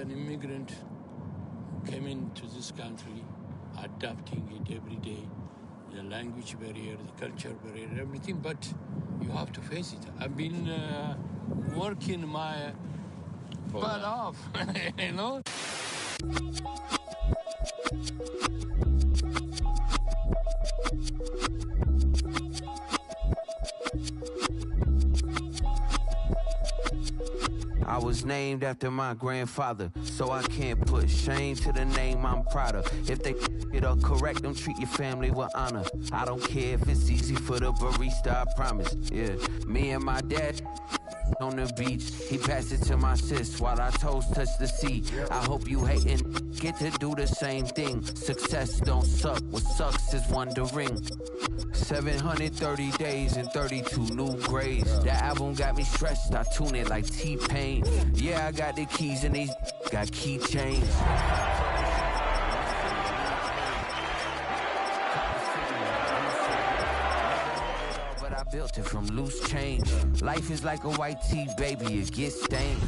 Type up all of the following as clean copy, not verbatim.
an immigrant who came into this country, adapting it every day, the language barrier, the culture barrier, everything, but you have to face it. I've been working my butt off, you know? I was named after my grandfather, so I can't put shame to the name I'm proud of. If they it up correct, don't treat your family with honor. I don't care if it's easy for the barista, I promise. Yeah, me and my dad on the beach, he passed it to my sis while our toes touch the sea. I hope you hatin' get to do the same thing. Success don't suck, what sucks is wondering. 730 days and 32 new grades. That album got me stressed, I tune it like T-Pain. Yeah, I got the keys and these got keychains. But I built it from loose change. Life is like a white tee, baby, it gets stained.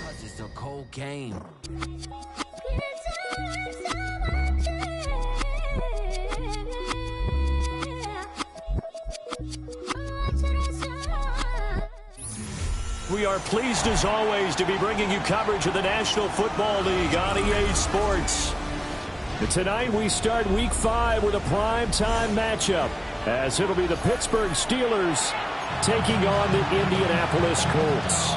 Cause it's a cold game. We are pleased, as always, to be bringing you coverage of the National Football League on EA Sports. And tonight, we start Week 5 with a primetime matchup, as it'll be the Pittsburgh Steelers taking on the Indianapolis Colts.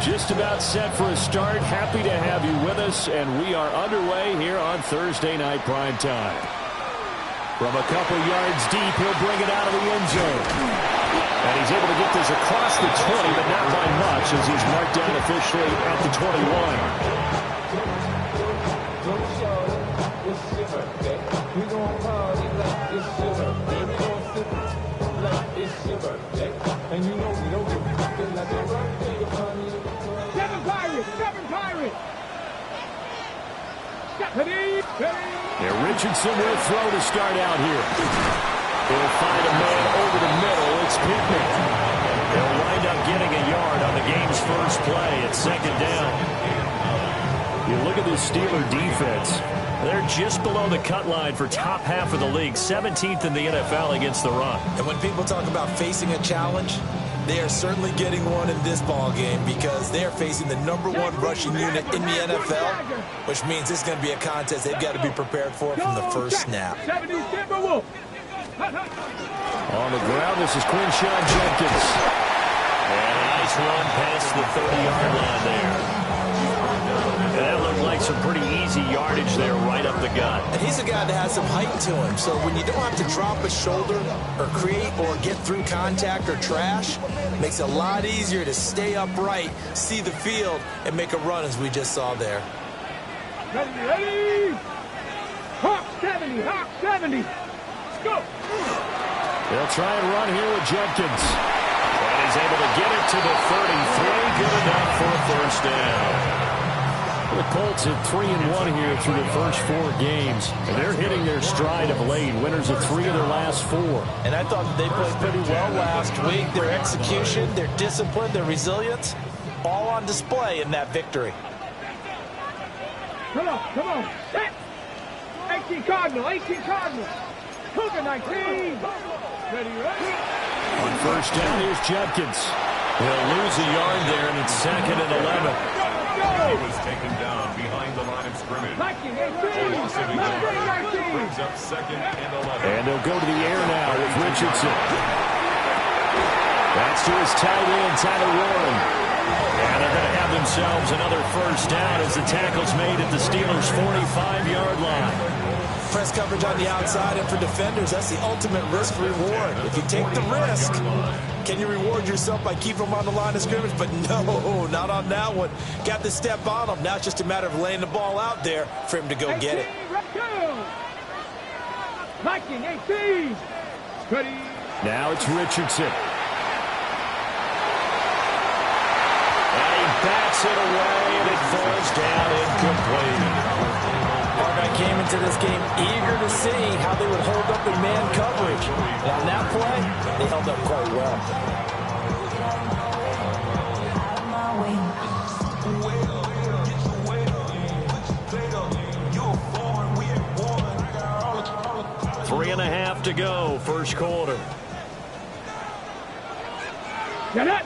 Just about set for a start. Happy to have you with us, and we are underway here on Thursday Night Prime Time. From a couple yards deep, he'll bring it out of the end zone. And he's able to get this across the 20, but not by much, as he's marked down officially at the 21. And you know we don't get like a birthday, honey. Seven Pirates! Yeah, Richardson will throw to start out here. He'll find a man over the middle. It's Pittman. He'll wind up getting a yard on the game's first play at second down. You look at this Steeler defense. They're just below the cut line for top half of the league, 17th in the NFL against the run. And when people talk about facing a challenge, they are certainly getting one in this ball game, because they are facing the #1 rushing unit in the NFL, which means this is going to be a contest they've got to be prepared for from the first snap. On the ground, this is Quinshawn Jenkins. And a nice run past the 30-yard line there. And that looked like some pretty easy yardage there right up the gut. And he's a guy that has some height to him, so when you don't have to drop a shoulder or create or get through contact or trash, it makes it a lot easier to stay upright, see the field, and make a run, as we just saw there. Ready! Hawk 70! Hawk 70! Let's go! They'll try and run here with Jenkins. And he's able to get it to the 33. Good enough for a first down. The Colts at 3-1 here through the first 4 games, and they're hitting their stride of late. Winners of 3 of their last 4. And I thought they played pretty well last week. Their execution, their discipline, their resilience, all on display in that victory. Come on. 18 Cardinal. Cougar 19. Ready? On first down, here's Jenkins. He'll lose a yard there, and it's 2nd and 11. He was taken down behind the line of scrimmage. Brings up 2nd and 11. And they'll go to the air now with Richardson. That's to his tight end, Tyler Warren. And they're going to have themselves another first down as the tackle's made at the Steelers' 45-yard line. Press coverage on the outside, and for defenders, that's the ultimate risk-reward. If you take the risk, can you reward yourself by keeping them on the line of scrimmage? But no, not on that one. Got the step on him. Now it's just a matter of laying the ball out there for him to go get it. Viking 18. Ready. Now it's Richardson. And he bats it away, and it falls down incomplete. into this game eager to see how they would hold up in man coverage. And on that play, they held up quite well. 3.5 to go, first quarter. Get it!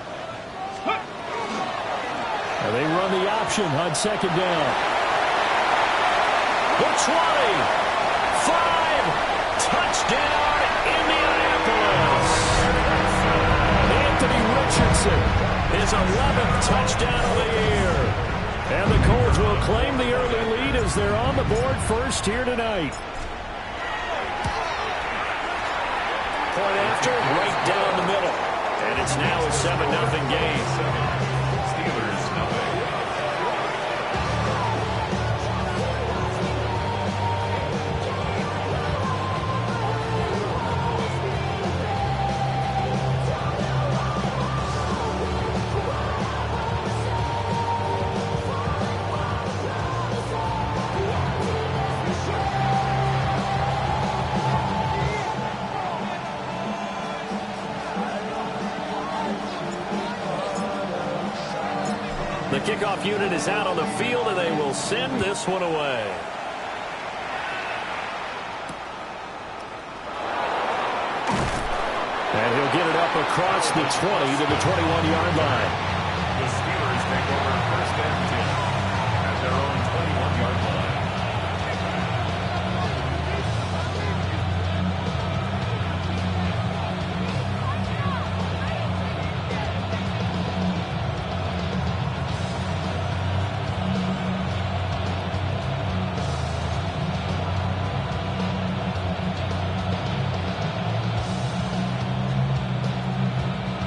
And they run the option on second down. The 20, 5, touchdown, Indianapolis. Anthony Richardson, his 11th touchdown of the year. And the Colts will claim the early lead as they're on the board first here tonight. Point after, right down the middle. And it's now a 7-0 game. Steelers, nothing. The kickoff unit is out on the field, and they will send this one away. And he'll get it up across the 20 to the 21-yard line. The Steelers take over first and 10 at their own 21-yard line.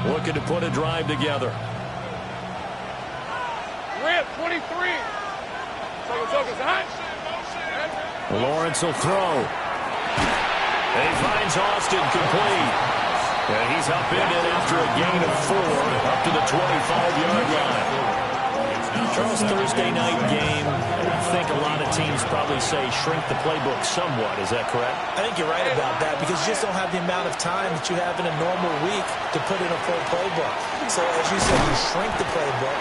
Looking to put a drive together. Rip, 23. Lawrence will throw. And he finds Austin complete. And he's upended after a gain of 4 up to the 25-yard line. Charles, Thursday night game, I think a lot of teams probably say shrink the playbook somewhat. Is that correct? I think you're right about that because you just don't have the amount of time that you have in a normal week to put in a full playbook. So as you said, you shrink the playbook,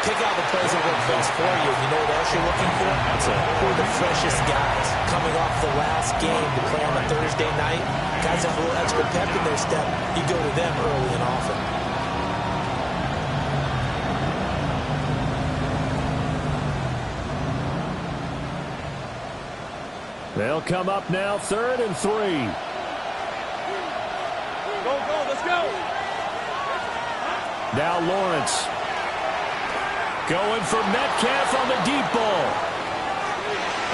pick out the plays that work best for you. You know what else you're looking for? Who are the freshest guys coming off the last game to play on a Thursday night? Guys that have a little extra pep in their step, you go to them early and often. They'll come up now, 3rd and 3. Go, let's go. Now Lawrence. Going for Metcalf on the deep ball.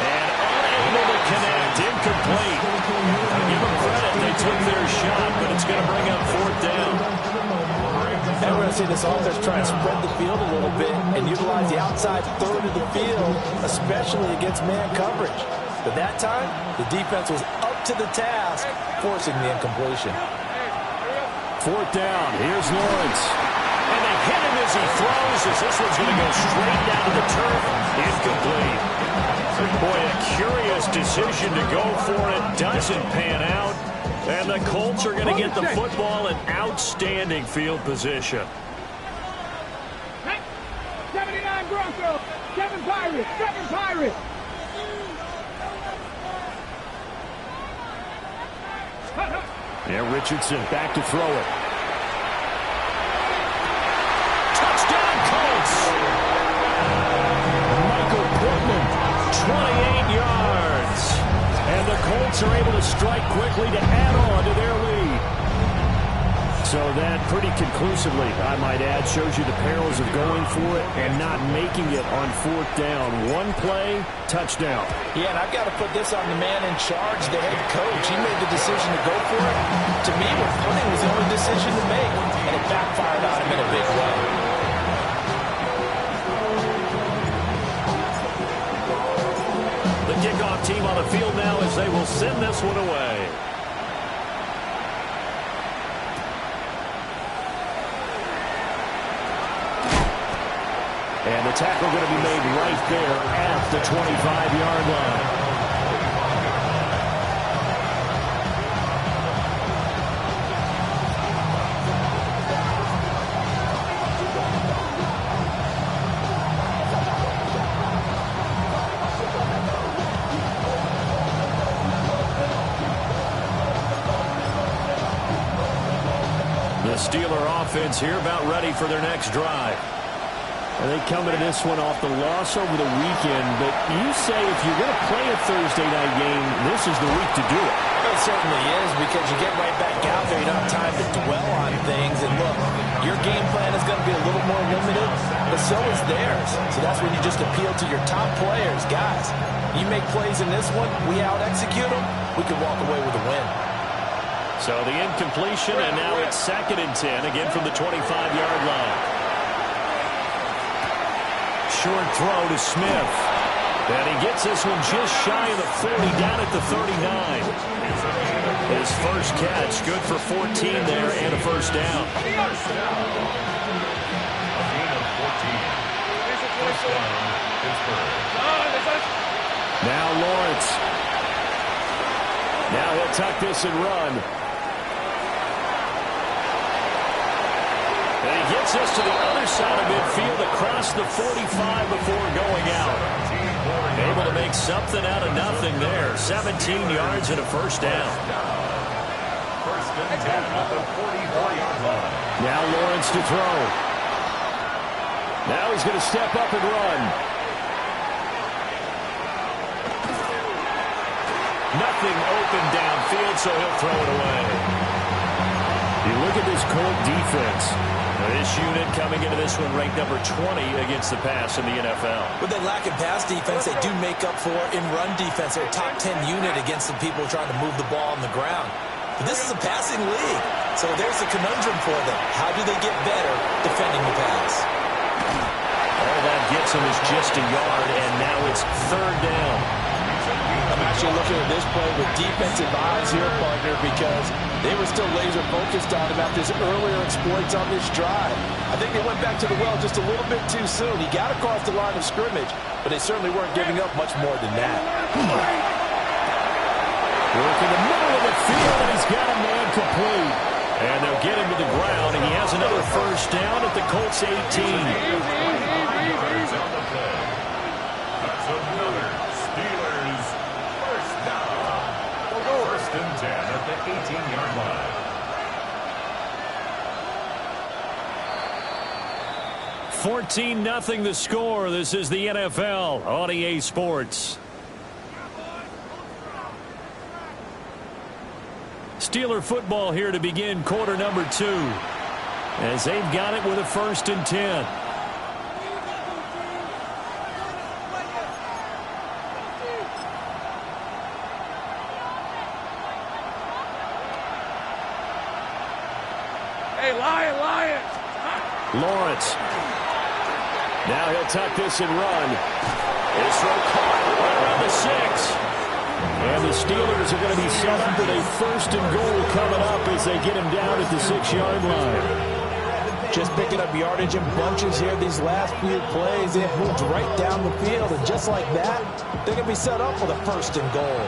And unable to connect. Incomplete. I'll give them credit. They took their shot, but it's going to bring up 4th down. And we're going to see this offense try and spread the field a little bit and utilize the outside third of the field, especially against man coverage. But that time, the defense was up to the task, forcing the incompletion. 4th down. Here's Lawrence. And they hit him as he throws, as this one's going to go straight down to the turf. Incomplete. Boy, a curious decision to go for it. Doesn't pan out. And the Colts are going to get the football in outstanding field position. 79 Broncos, 7 Pirates, 7 Pirates. And Richardson back to throw it. Touchdown, Colts! Michael Pittman, 28 yards. And the Colts are able to strike quickly to add on to their lead. So that pretty conclusively, I might add, shows you the perils of going for it and not making it on 4th down. One play, touchdown. Yeah, and I've got to put this on the man in charge, the head coach. He made the decision to go for it. To me, punting was the only decision to make, and it backfired on him in a big way. The kickoff team on the field now as they will send this one away. And the tackle going to be made right there at the 25-yard line. The Steeler offense here about ready for their next drive. And they come into this one off the loss over the weekend, but you say if you're going to play a Thursday night game, this is the week to do it. It certainly is, because you get right back out there. You don't have time to dwell on things. And look, your game plan is going to be a little more limited, but so is theirs. So that's when you just appeal to your top players. Guys, you make plays in this one, we out-execute them, we can walk away with a win. So the incompletion, and now it's 2nd and 10, again from the 25-yard line. Short throw to Smith. And he gets this one just shy of the 40, down at the 39. His first catch, good for 14 there, and a first down. Now Lawrence. Now he'll tuck this and run. And he gets this to the other side of midfield across the 45 before going out. Able to make something out of nothing there. 17 yards and a first down. First and 10 at the 44-yard line. Now Lawrence to throw. Now he's going to step up and run. Nothing open downfield, so he'll throw it away. You look at this Colt defense. This unit coming into this one ranked number 20 against the pass in the NFL. With that lack of pass defense, they do make up for in run defense. They're a top 10 unit against the people trying to move the ball on the ground. But this is a passing league, so there's a conundrum for them. How do they get better defending the pass? All that gets them is just a yard, and now it's 3rd down. I'm actually looking at this play with defensive eyes here, partner, because they were still laser focused on him after his earlier exploits on this drive. I think they went back to the well just a little bit too soon. He got across the line of scrimmage, but they certainly weren't giving up much more than that. Work in the middle of the field, and he's got a man complete. And they'll get him to the ground, and he has another first down at the Colts 18. That's another Steelers first down. First and 10 at the 18-yard line. 14-0 the score. This is the NFL on EA Sports. Steeler football here to begin quarter number 2, as they've got it with a 1st and 10. Hey, Lion! Lawrence. Now he'll tuck this and run. His throw caught right around the 6. And the Steelers are going to be set up with a 1st and goal coming up as they get him down at the 6-yard line. Just picking up yardage in bunches here these last few plays. They have moved right down the field, and just like that, they're going to be set up with a 1st and goal.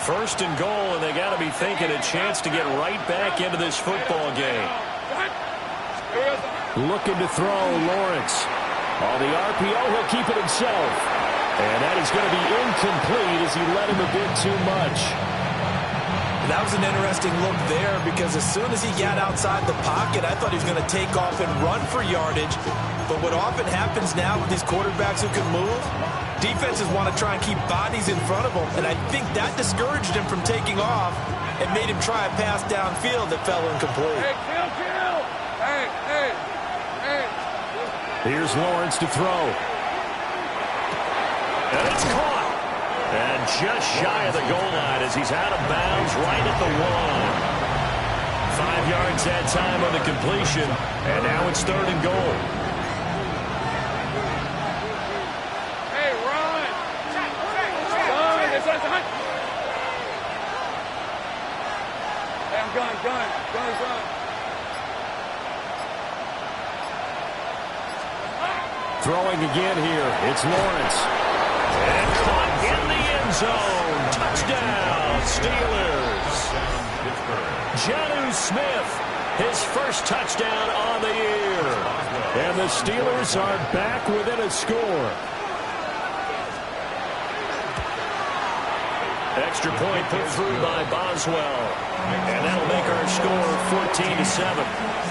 1st and goal, and they got to be thinking a chance to get right back into this football game. Looking to throw, Lawrence. On the RPO, he'll keep it himself. And that is going to be incomplete as he led him a bit too much. That was an interesting look there, because as soon as he got outside the pocket, I thought he was going to take off and run for yardage. But what often happens now with these quarterbacks who can move, defenses want to try and keep bodies in front of them. And I think that discouraged him from taking off and made him try a pass downfield that fell incomplete. Hey, kill! Hey! Here's Lawrence to throw. And it's caught. And just shy of the goal line as he's out of bounds right at the 1. 5 yards that time on the completion. And now it's 3rd and goal. Hey, run! Hey, I'm gun. Throwing again here. It's Lawrence. And caught in the end zone. Touchdown, Steelers. Jonnu Smith, his first touchdown on the year. And the Steelers are back within a score. Extra point put through by Boswell. And that'll make our score 14-7.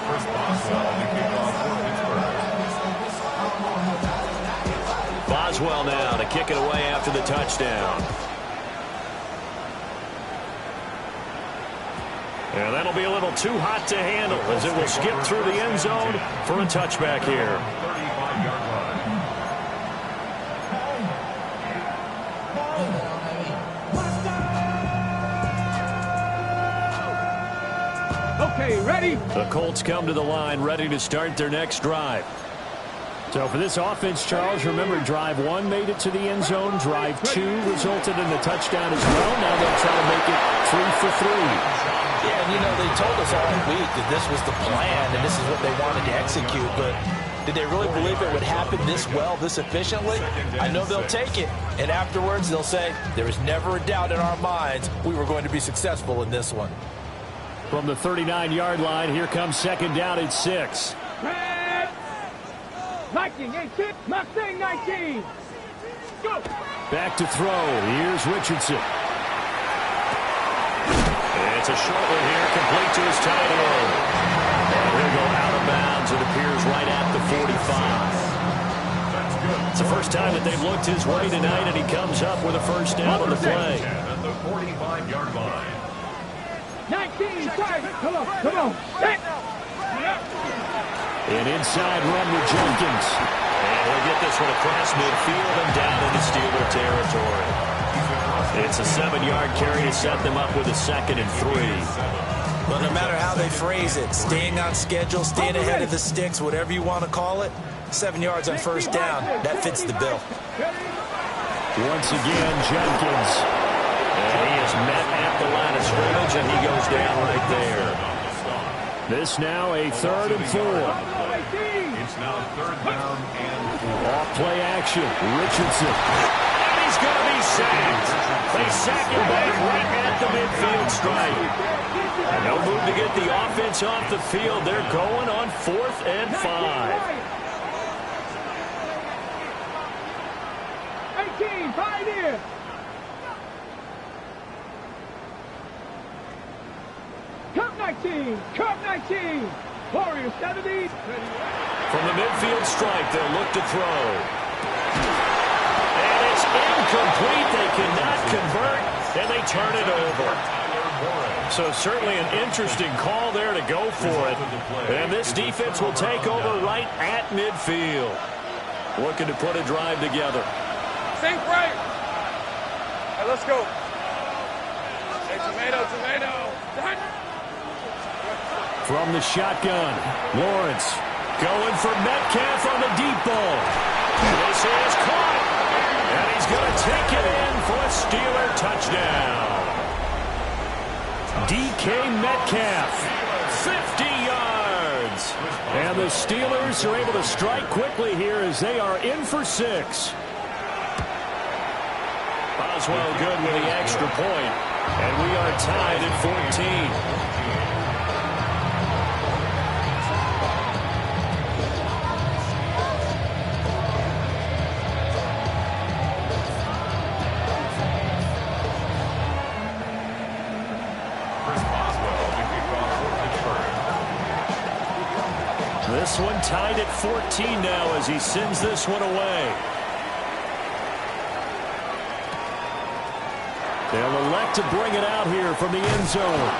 Chris Boswell, the kickoff for Pittsburgh. Boswell now to kick it away after the touchdown. And that'll be a little too hot to handle as it will skip through the end zone for a touchback here. 35-yard line. Okay, ready? The Colts come to the line ready to start their next drive. So for this offense, Charles, remember drive 1 made it to the end zone. Drive 2 resulted in a touchdown as well. Now they'll try to make it 3 for 3. Yeah, and they told us all week that this was the plan and this is what they wanted to execute, but did they really believe it would happen this well, this efficiently? I know they'll take it, and afterwards they'll say, there was never a doubt in our minds we were going to be successful in this one. From the 39-yard line, here comes second down at 6. 19, 18, not saying 19. Go. Back to throw. Here's Richardson. It's a short one here, complete to his tight end. And he'll go out of bounds. It appears right at the 45. It's the first time that they've looked his way tonight, and he comes up with a first down on the play. At the 45-yard line. 19, come on. An inside run with Jenkins. And he'll get this one across midfield and down into Steeler territory. It's a 7-yard carry to set them up with a 2nd and 3. Well, no matter how they phrase it, staying on schedule, staying ahead of the sticks, whatever you want to call it, 7 yards on first down, that fits the bill. Once again, Jenkins. And he is met at the line of scrimmage, and he goes down right there. This now a 3rd and 4. It's now 3rd down and 4. Off play action. Richardson. And he's going to be sacked. They sack him back right at the midfield stripe. No move to get the offense off the field. They're going on 4th and 5. 18, 5 in. Cup 19. Warriors 70. From the midfield stripe, they'll look to throw. And it's incomplete. They cannot convert, and they turn it over. So certainly an interesting call there to go for it. And this defense will take over right at midfield. Looking to put a drive together. Think right. Hey, let's go. Hey, tomato. Done. From the shotgun, Lawrence going for Metcalf on the deep ball. This is caught. And he's going to take it in for a Steeler touchdown. DK Metcalf, 50 yards. And the Steelers are able to strike quickly here as they are in for 6. Boswell good with the extra point. And we are tied at 14. This one tied at 14 now as he sends this one away. They'll elect to bring it out here from the end zone.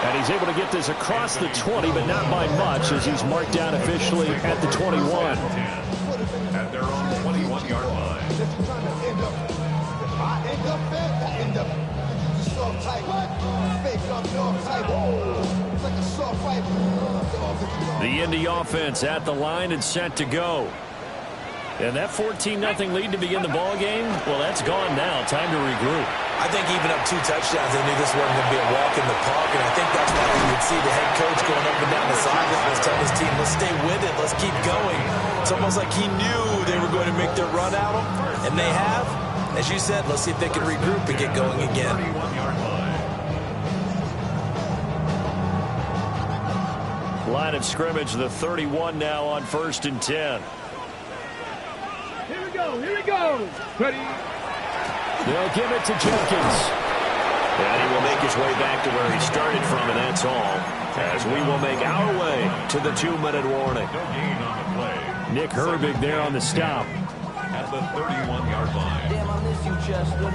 And he's able to get this across the 20, but not by much as he's marked down officially at the 21. At their own 21-yard line. The Indy offense at the line and set to go. And that 14-0 lead to begin the ball game, well, that's gone now. Time to regroup. I think even up 2 touchdowns, they knew this wasn't going to be a walk in the park, and I think that's why you would see the head coach going up and down the sidelines telling his team, let's stay with it, let's keep going. It's almost like he knew they were going to make their run at him, and they have. As you said, let's see if they can regroup and get going again. 31-yard line. Line of scrimmage, the 31 now on 1st and 10. Here we go. Ready. They'll give it to Jenkins. And he will make his way back to where he started from, and that's all. As we will make our way to the 2-minute warning. No gain on the play. Nick Herbig there on the stop. At the 31-yard line. Damn, I miss you, Chester.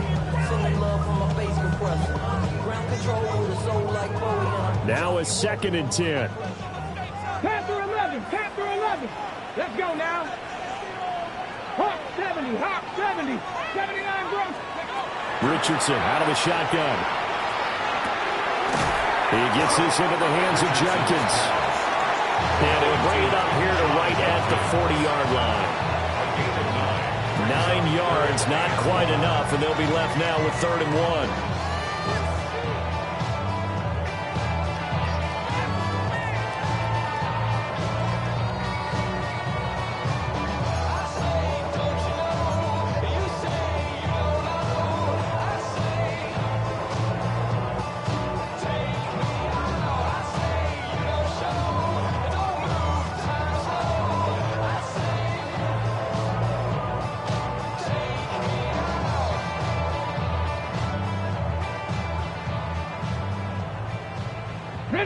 Sending love from my bass compressor. Ground control with a soul like Bowie. Now a 2nd and 10. Panther 11, Panther 11. Let's go now. Hawk 70, Hawk 70. 79 gross. Richardson out of the shotgun. He gets this into the hands of Judkins. And he'll bring it up here to right at the 40-yard line. 9 yards, not quite enough, and they'll be left now with 3rd and 1.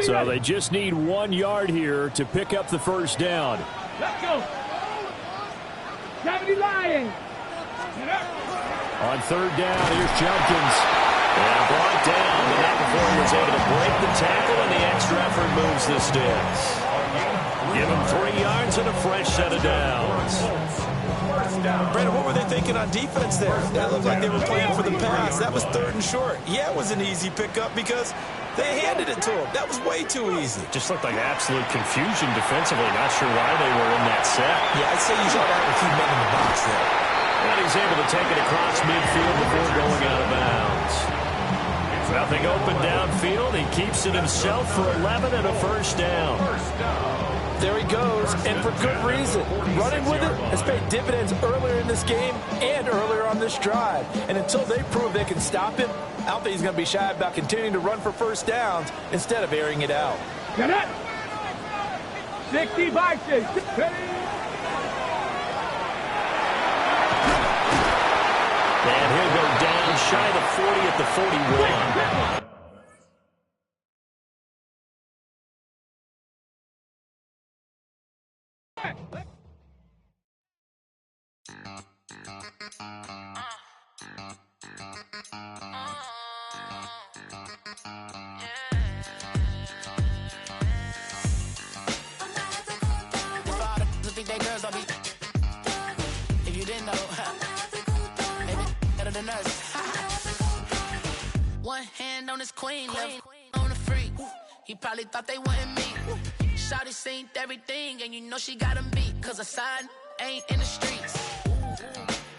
So they just need 1 yard here to pick up the first down. Let's go. 70 Lions. On 3rd down, here's Judkins. And brought down, but not before he was able to break the tackle, and the extra effort moves the sticks. Give him 3 yards and a fresh set of downs. Brandon, what were they thinking on defense there? That looked like they were playing for the pass. That was 3rd and short. Yeah, it was an easy pickup because they handed it to him. That was way too easy. Just looked like absolute confusion defensively. Not sure why they were in that set. Yeah, I'd say you saw that with few men in the box there. And he's able to take it across midfield before going out of bounds. Nothing open downfield. He keeps it himself for 11 and a first down. There he goes, and for good reason. Running with it has paid dividends earlier in this game and earlier on this drive. And until they prove they can stop him, I don't think he's going to be shy about continuing to run for first downs instead of airing it out. Get it. 60 by 6. And he'll go down shy of 40 at the 41. If you didn't know, maybe better than us. One hand on his queen, left on the freak. He probably thought they wanted me. Shawty seen everything, and you know she got him beat. Cause her side ain't in the streets.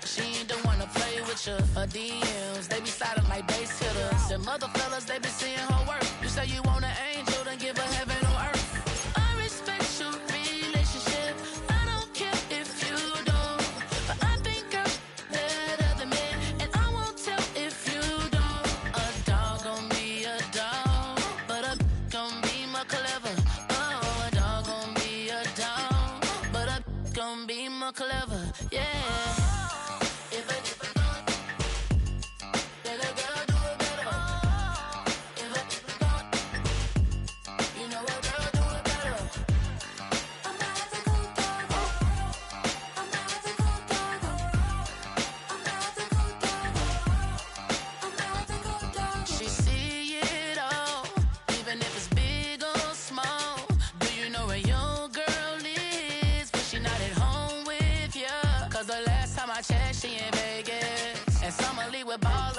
She ain't the one to play with you. Her DMs, they be sliding like base hitters. Them other fellas, they be seeing her work. You say you want an angel, then give her heaven on earth. I respect your relationship. I don't care if you don't. But I think I'm better than men. And I won't tell if you don't. A dog gon' be a dog. But a gon' be more clever. Oh, a dog gon' be a dog. But a gon' be more clever. Yeah.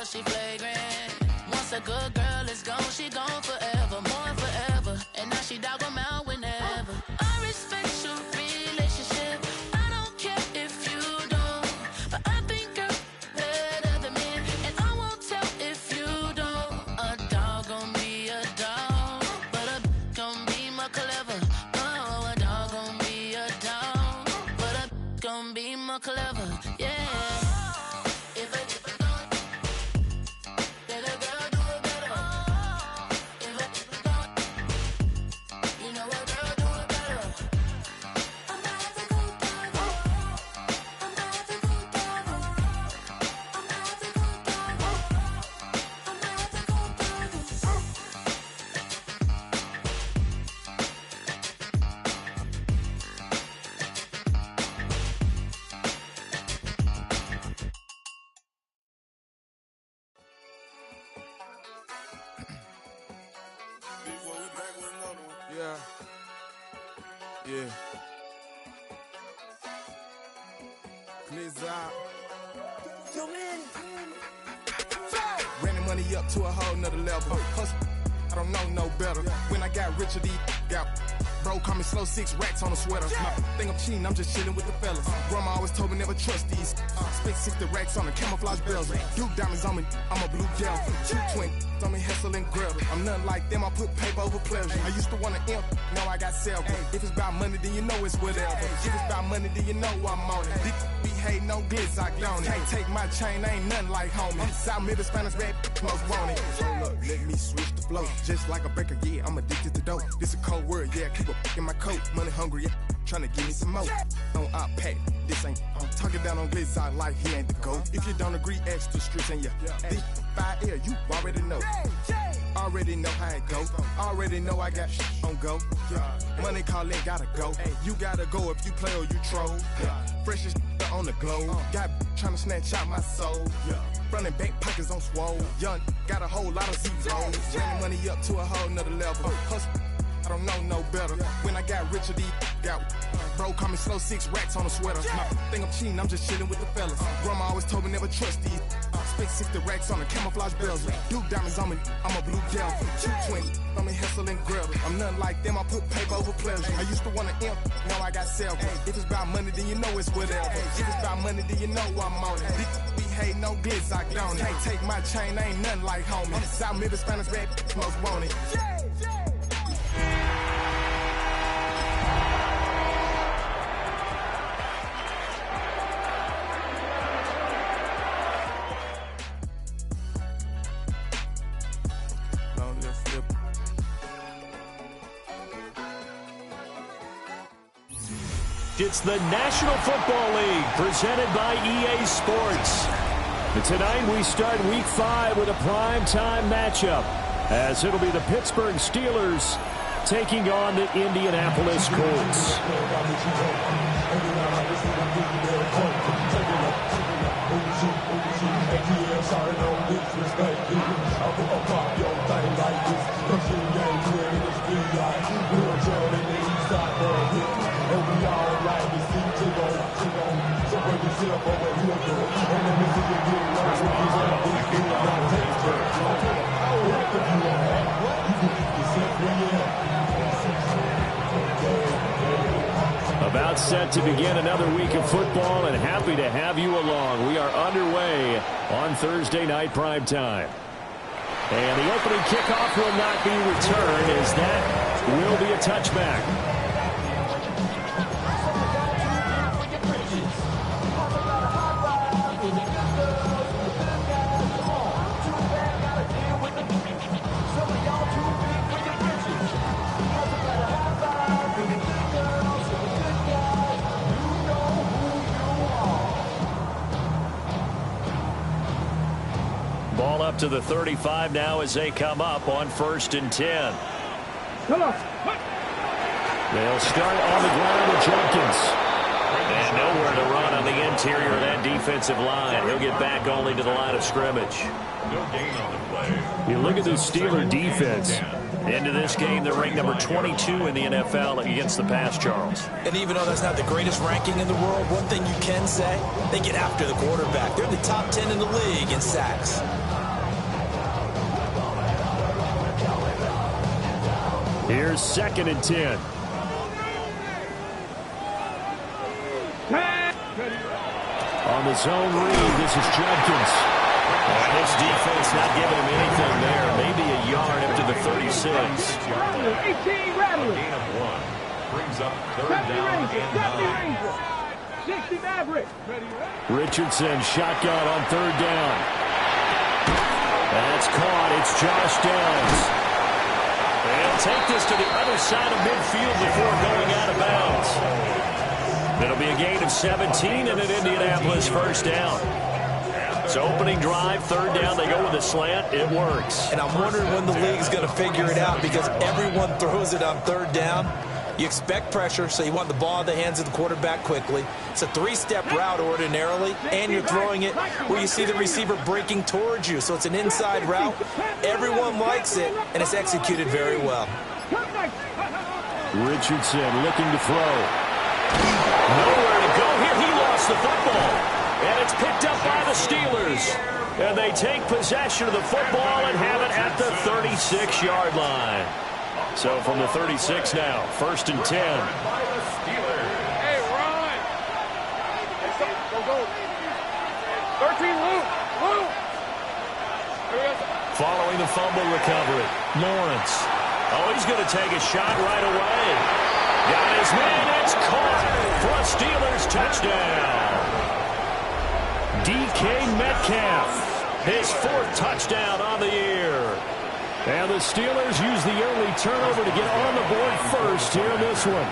She flagrant. Once a good girl is gone, she gone forever, more forever. And now she dog 'em out whenever. I respect your relationship. I don't care if you don't. But I think I'm better than men. And I won't tell if you don't. A dog gon' be a dog. But a gon' be more clever. Oh, a dog gon' be a dog. But a gon' be more clever. Yeah. Yeah. Glizz out. Ran the money up to a whole nother level. Hustle, I don't know no better. When I got richer, these got bro, call me slow, 6 racks on a sweater. My think I'm cheating, I'm just chilling with the fellas. Grandma always told me never trust these. Spent 60 racks on the camouflage bells. Duke diamonds on me, I'm a blue gel. 220 on me, Hessel and Gretel. I'm nothing like them, I put paper over pleasure. I used to want to imp, now I got several. If it's about money, then you know it's whatever. If it's about money, then you know I'm on it. This be hating, no glitz, I don't. Can't take my chain, ain't nothing like homie. South Middle Spanish red, most want it. Hold up, let me switch the flow. Just like a baker, yeah, I'm addicted to dope. This a cold word, yeah, keep a in my coat. Money hungry, yeah, tryna give me some more. On op pack, this ain't. I'm talking down on glitz, I like he ain't the GOAT. If you don't agree, ask the streets and yeah. This 5 air, you already know. Already know how it go. Already know I got shit on go. Money calling, gotta go. You gotta go if you play or you troll. Freshest on the globe. Got tryna snatch out my soul. Running bank pockets on swole. Young, got a whole lot of zeros. Running money up to a whole nother level. Hustle, I don't know no better. When I got richer, these got bro, call me slow, 6 racks on a sweater. My think I'm cheating, I'm just chilling with the fellas. Grandma always told me never trust these. Spent 60 racks on the camouflage bells. Duke diamonds on me, I'm a blue gel. 220 on me, Hessel and Gretel. I'm nothing like them, I put paper over pleasure. I used to want to imp, now I got several. If it's about money, then you know it's whatever. If it's about money, then you know I'm on it. This be hating, no glitz, I don't. Can't take my chain, ain't nothing like homie. South Middle Spanish red, most want it. It's the National Football League presented by EA Sports. And tonight we start Week 5 with a primetime matchup, as it'll be the Pittsburgh Steelers taking on the Indianapolis Colts. About set to begin another week of football, and happy to have you along. We are underway on Thursday night primetime. And the opening kickoff will not be returned, as that will be a touchback. Ball up to the 35 now as they come up on 1st and 10. They'll start on the ground with Jenkins. And nowhere to run on the interior of that defensive line. He'll get back only to the line of scrimmage. You look at the Steeler defense. Into this game, they're ranked number 22 in the NFL against the pass, Charles. And even though that's not the greatest ranking in the world, one thing you can say, they get after the quarterback. They're in the top 10 in the league in sacks. Here's 2nd and 10. On the zone read, this is Jenkins. And this defense not giving him anything there. Maybe a yard up to the 36. 18 Rattler. Gain of 1. Brings up 3rd down and 9. 60 Maverick. Richardson shotgun on 3rd down. That's caught. It's Josh Downs. They'll take this to the other side of midfield before going out of bounds. It'll be a gain of 17 and an Indianapolis 1st down. So opening drive, 3rd down, they go with a slant. It works. And I'm wondering when the league's going to figure it out, because everyone throws it on 3rd down. You expect pressure, so you want the ball in the hands of the quarterback quickly. It's a 3-step route ordinarily, and you're throwing it where you see the receiver breaking towards you. So it's an inside route. Everyone likes it, and it's executed very well. Richardson looking to throw. Nowhere to go here. He lost the football. And it's picked up by the Steelers. And they take possession of the football and have it at the 36-yard line. So from the 36 now, 1st and 10. Hey, Ron. Go. 13, Luke. Following the fumble recovery, Lawrence. Oh, he's going to take a shot right away. Got his man. It's caught for a Steelers touchdown. DK Metcalf, his 4th touchdown on the year. And the Steelers use the early turnover to get on the board first here in this one.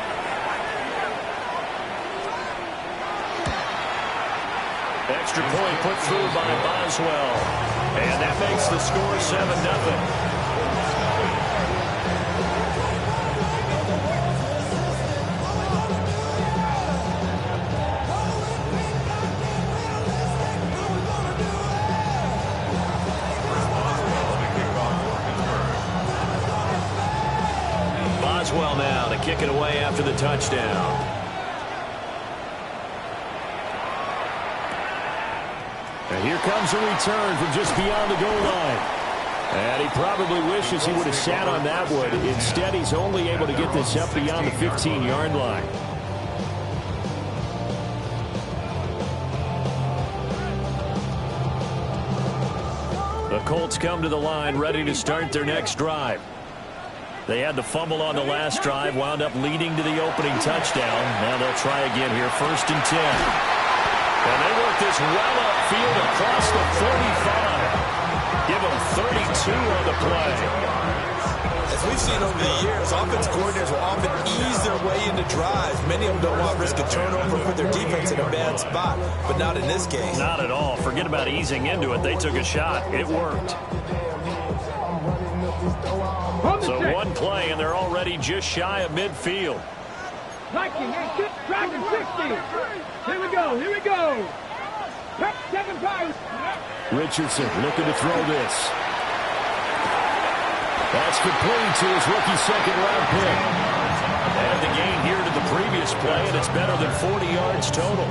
Extra point put through by Boswell. And that makes the score 7-0. Boswell now to kick it away after the touchdown. And here comes a return from just beyond the goal line. And he probably wishes he would have sat on that one. Instead, he's only able to get this up beyond the 15-yard line. The Colts come to the line ready to start their next drive. They had the fumble on the last drive, wound up leading to the opening touchdown. Now they'll try again here, 1st and 10. And they work this well upfield across the 45. Give them 32 on the play. As we've seen over the years, offense coordinators will often ease their way into drives. Many of them don't want to risk a turnover or put their defense in a bad spot, but not in this case. Not at all. Forget about easing into it. They took a shot. It worked. So one play, and they're already just shy of midfield. Viking, Dragon 60. Here we go. 7 times. Richardson looking to throw this. That's complete to his rookie 2nd-round pick. And the gain here to the previous play, and it's better than 40 yards total.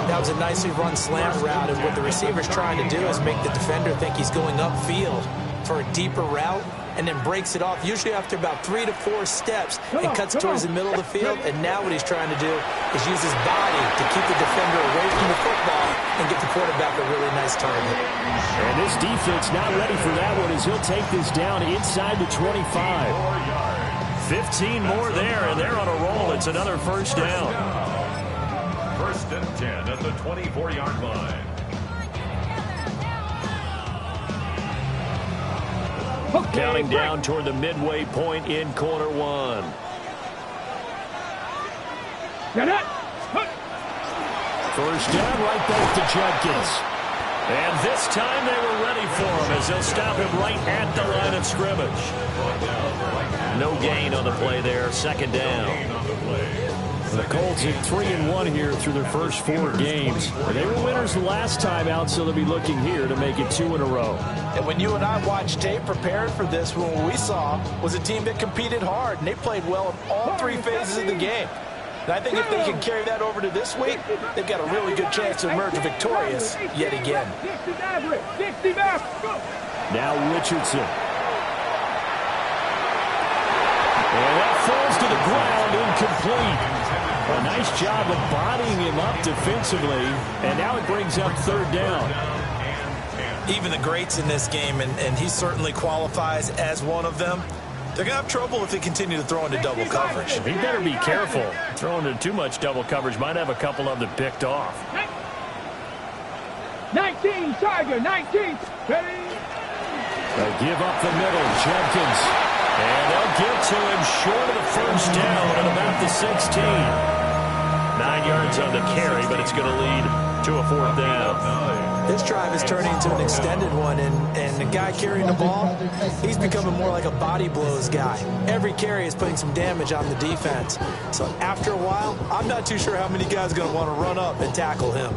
That was a nicely run slant route, and what the receiver's trying to do is make the defender think he's going upfield for a deeper route, and then breaks it off, usually after about 3 to 4 steps, and cuts towards the middle of the field. And now what he's trying to do is use his body to keep the defender away from the football and get the quarterback a really nice target. And this defense not ready for that one as he'll take this down inside the 25. 15 more there, and they're on a roll. It's another 1st down. 1st and 10 at the 24-yard line. Counting down toward the midway point in quarter 1. First down, right back to Judkins. And this time they were ready for him as they'll stop him right at the line of scrimmage. No gain on the play there, 2nd down. The Colts are 3-1 here through their first 4 games. They were winners the last time out, so they'll be looking here to make it 2 in a row. And when you and I watched tape prepared for this, what we saw was a team that competed hard, and they played well in all 3 phases of the game. And I think if they can carry that over to this week, they've got a really good chance to emerge victorious yet again. Now Richardson. And that falls to the ground, incomplete. A nice job of bodying him up defensively, and now it brings up 3rd down. Even the greats in this game, and he certainly qualifies as one of them, they're going to have trouble if they continue to throw into double coverage. He better be careful. Throwing into too much double coverage might have a couple of them picked off. 19, Tiger, 19. They'll give up the middle, Judkins. And they'll get to him short of the 1st down at about the 16. 9 yards on the carry, but it's going to lead to a 4th down. This drive is turning into an extended one, and the guy carrying the ball, he's becoming more like a body blows guy. Every carry is putting some damage on the defense. So after a while, I'm not too sure how many guys are going to want to run up and tackle him.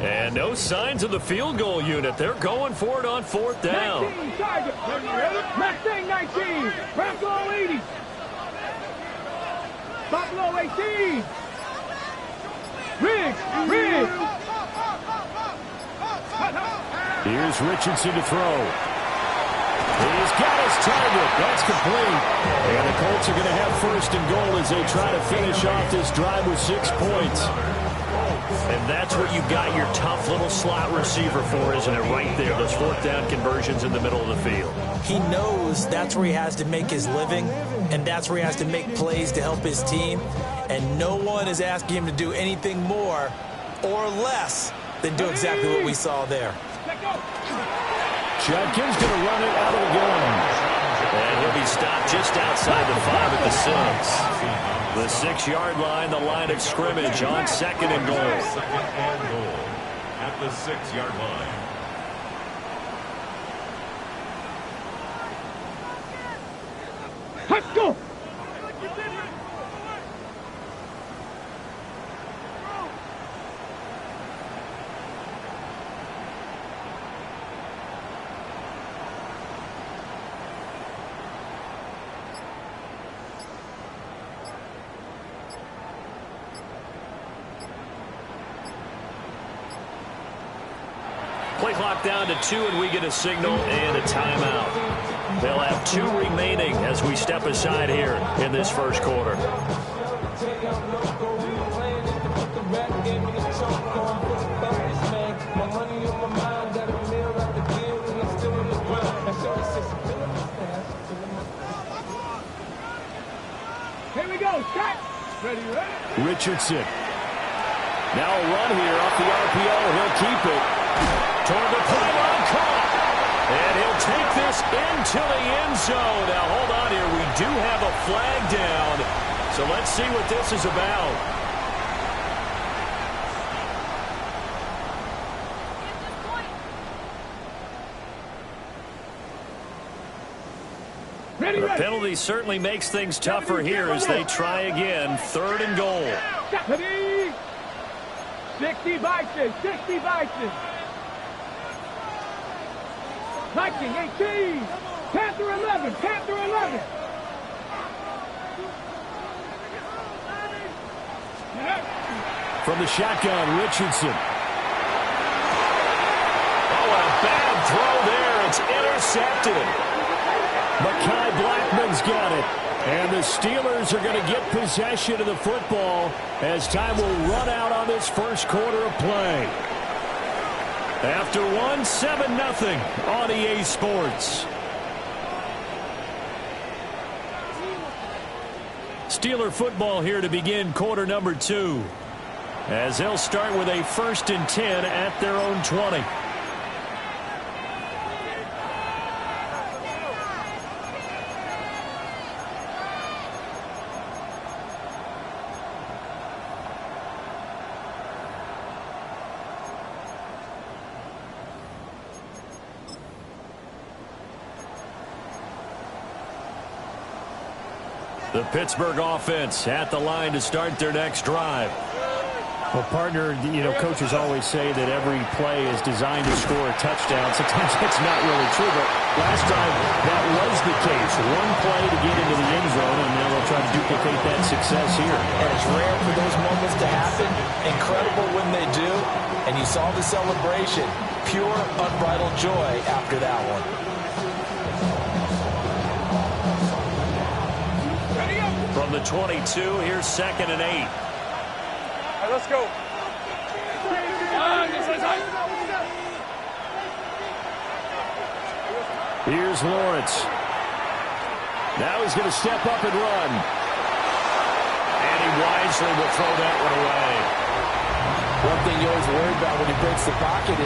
And no signs of the field goal unit. They're going for it on 4th down. 19, target. Mustang 19. Buffalo 80. Buffalo 18. Riggs. Here's Richardson to throw. He's got his target. That's complete. And the Colts are going to have 1st and goal as they try to finish off this drive with 6 points. And that's what you got your tough little slot receiver for, isn't it? Right there, those 4th down conversions in the middle of the field. He knows that's where he has to make his living, and that's where he has to make plays to help his team. And no one is asking him to do anything more or less than do exactly what we saw there. Judkins going to run it out of the gun. And he'll be stopped just outside the 5 at the 6. The 6-yard line, the line of scrimmage on 2nd and goal. 2nd and goal at the 6-yard line. Let's go. Play clock down to 2, and we get a signal and a timeout. They'll have 2 remaining as we step aside here in this first quarter. Here we go. Set. Ready. Richardson. Now a run here off the RPO. He'll keep it. Toward the pylon, caught. And he'll take this into the end zone. Now, hold on here. We do have a flag down. So let's see what this is about. The penalty certainly makes things tougher here as they try again. 3rd and goal. 60 Bison. 60 Bison. Viking 18. Panther 11. Panther 11. From the shotgun, Richardson. Oh, a bad throw there. It's intercepted. Mekhi Blackman's got it. And the Steelers are going to get possession of the football as time will run out on this first quarter of play. After 7-0 on EA Sports. Steeler football here to begin quarter number 2. As they'll start with a 1st and 10 at their own 20. The Pittsburgh offense at the line to start their next drive. Well, partner, coaches always say that every play is designed to score a touchdown. Sometimes that's not really true, but last time that was the case. One play to get into the end zone, and now they'll try to duplicate that success here. And it's rare for those moments to happen. Incredible when they do. And you saw the celebration. Pure, unbridled joy after that one. From the 22, here's 2nd and 8. All right, let's go. Here's Lawrence. Now he's going to step up and run. And he wisely will throw that one away. One thing you always worry about when he breaks the pocket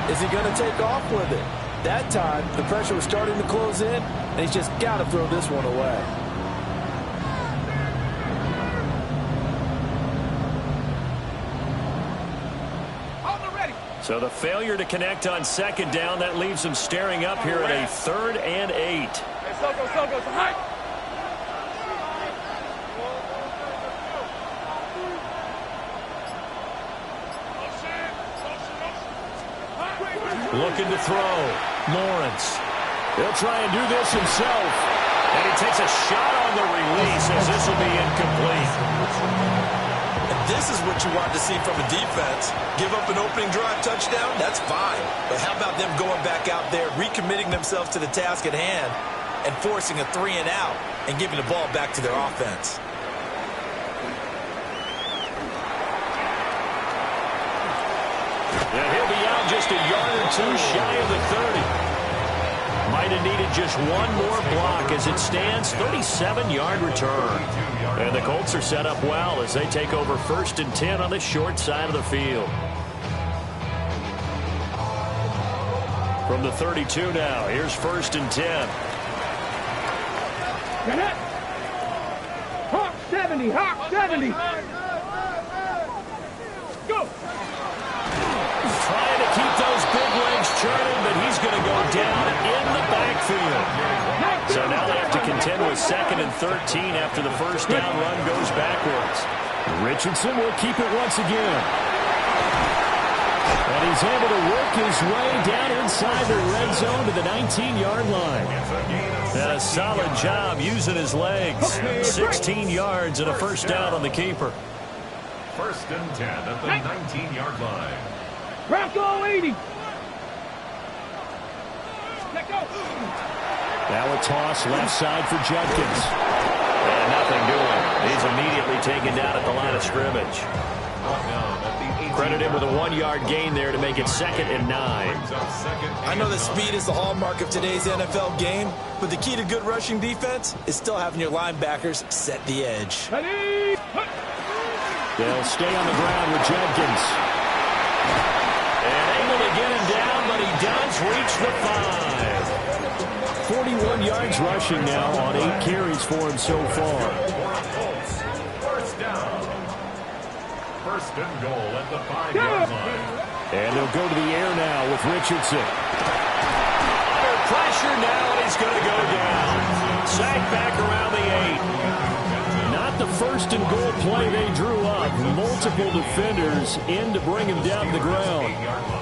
is he going to take off with it? That time, the pressure was starting to close in, and he's just got to throw this one away. So the failure to connect on 2nd down, that leaves him staring up here at a 3rd and 8. Hey, so go. High. Looking to throw. Lawrence. He'll try and do this himself. And he takes a shot on the release as this will be incomplete. And this is what you want to see from a defense. Give up an opening drive touchdown, that's fine. But how about them going back out there, recommitting themselves to the task at hand, and forcing a 3-and-out and giving the ball back to their offense. And he'll be out just a yard or two shy of the 30. Might have needed just one more block. As it stands, 37-yard return. And the Colts are set up well as they take over 1st and 10 on the short side of the field. From the 32 now, here's 1st and 10. Hawk 70, Hawk 70. Go. Trying to keep those big legs churning, but he's going to go down in the backfield. So now they have to contend with 2nd and 13 after the first down run goes backwards. Richardson will keep it once again. And he's able to work his way down inside the red zone to the 19-yard line. And a solid job using his legs. 16 yards and a first down on the keeper. 1st and 10 at the 19-yard line. Bronco 80. Let go. Now a toss left side for Judkins. And nothing doing. He's immediately taken down at the line of scrimmage. Credit him with a 1-yard gain there to make it 2nd and 9. I know that speed is the hallmark of today's NFL game, but the key to good rushing defense is still having your linebackers set the edge. They'll stay on the ground with Judkins. And able to get him down, but he does reach the 5. 41 yards rushing now on 8 carries for him so far. First down. 1st and goal at the 5-yard line. And they'll go to the air now with Richardson. Under pressure now, and he's going to go down. Sacked back around the 8. Not the 1st and goal play they drew up. Multiple defenders in to bring him down to the ground.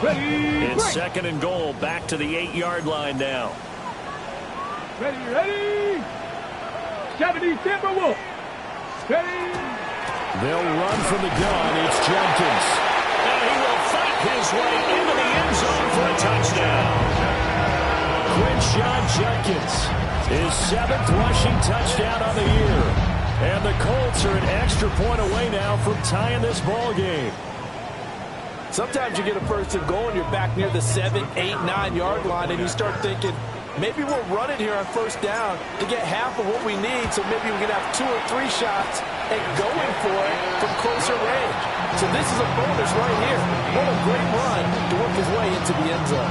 It's 2nd and goal, back to the 8-yard line now. Ready. 70 Timberwolf. Ready. They'll run from the gun. It's Judkins. And he will fight his way into the end zone for a touchdown. Quinshon Judkins, his 7th rushing touchdown on the year. And the Colts are an extra point away now from tying this ball game. Sometimes you get a 1st and goal and you're back near the 7, 8, 9-yard line, and you start thinking, maybe we'll run it here on 1st down to get half of what we need, so maybe we can have 2 or 3 shots at going for it from closer range. So this is a bonus right here. What a great run to work his way into the end zone.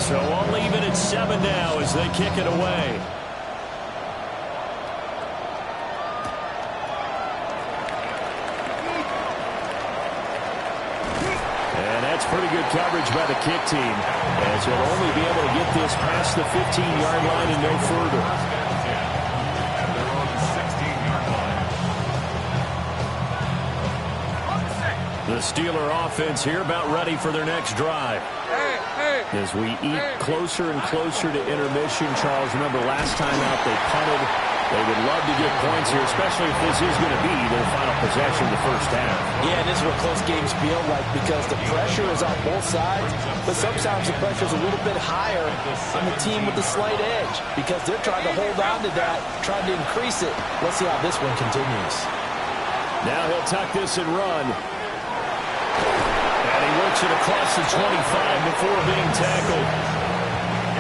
So all even at 7 now as they kick it away. Pretty good coverage by the kick team, as he'll only be able to get this past the 15-yard line and no further. The Steeler offense here about ready for their next drive. As we eat closer and closer to intermission, Charles, remember last time out they punted. They would love to get points here, especially if this is going to be their final possession of the first half. Yeah, and this is what close games feel like because the pressure is on both sides, but sometimes the pressure is a little bit higher on the team with the slight edge because they're trying to hold on to that, trying to increase it. Let's see how this one continues. Now he'll tuck this and run. And he works it across the 25 before being tackled.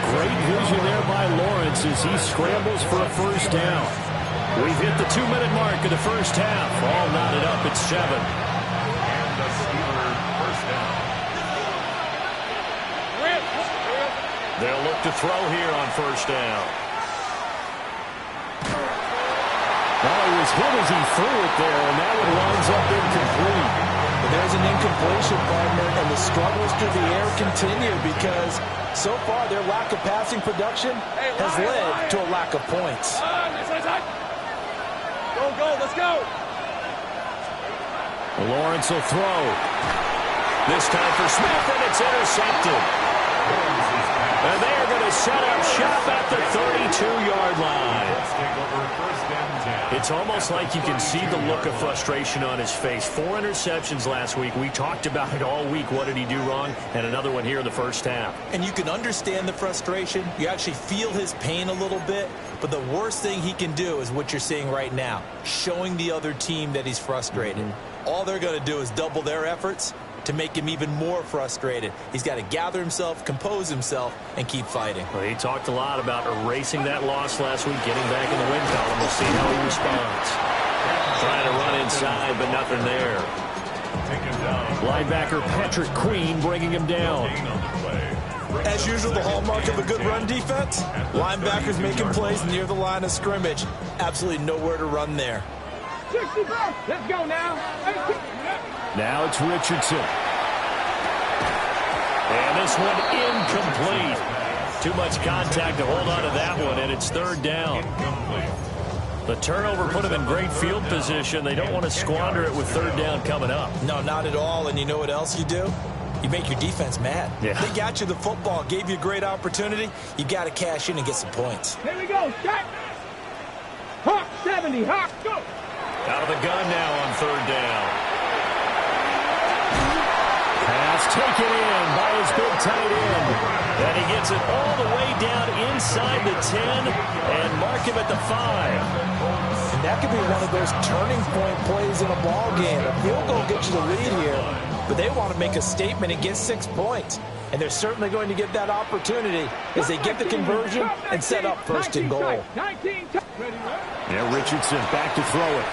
Great vision there by Lawrence as he scrambles for a first down. We've hit the 2-minute mark of the first half. All knotted up at 7. And the Steelers first down. They'll look to throw here on first down. Well, he was hit as he threw it there, and that one winds up incomplete. But there's an incompletion, partner, and the struggles through the air continue because so far their lack of passing production has led to a lack of points. Go, let's go. Lawrence will throw. This time for Smith, and it's intercepted. And they are going to set up shop at the 32-yard line. It's almost like you can see the look of frustration on his face. 4 interceptions last week. We talked about it all week. What did he do wrong? And another one here in the first half. And you can understand the frustration. You actually feel his pain a little bit. But the worst thing he can do is what you're seeing right now, showing the other team that he's frustrated. All they're going to do is double their efforts to make him even more frustrated. He's got to gather himself, compose himself, and keep fighting. Well, he talked a lot about erasing that loss last week, getting back in the win column. We'll see how he responds. Trying to run inside, but nothing there. Linebacker Patrick Queen bringing him down. As usual, the hallmark of a good run defense, linebackers making plays near the line of scrimmage. Absolutely nowhere to run there. 65. Let's go now. Now it's Richardson. And this one incomplete. Too much contact to hold on to that one, and it's third down. The turnover put him in great field position. They don't want to squander it with third down coming up. No, not at all. And you know what else you do? You make your defense mad. Yeah. They got you the football, gave you a great opportunity. You got to cash in and get some points. Here we go. Shot. Hawk 70. Hawk, go. Out of the gun now on third down. Pass taken in by his big tight end. And he gets it all the way down inside the 10 and mark him at the 5. And that could be one of those turning point plays in a ball game. A field goal gets you the lead here, but they want to make a statement and get 6 points. And they're certainly going to get that opportunity as they get the conversion and set up first and goal. Yeah, Richardson back to throw it.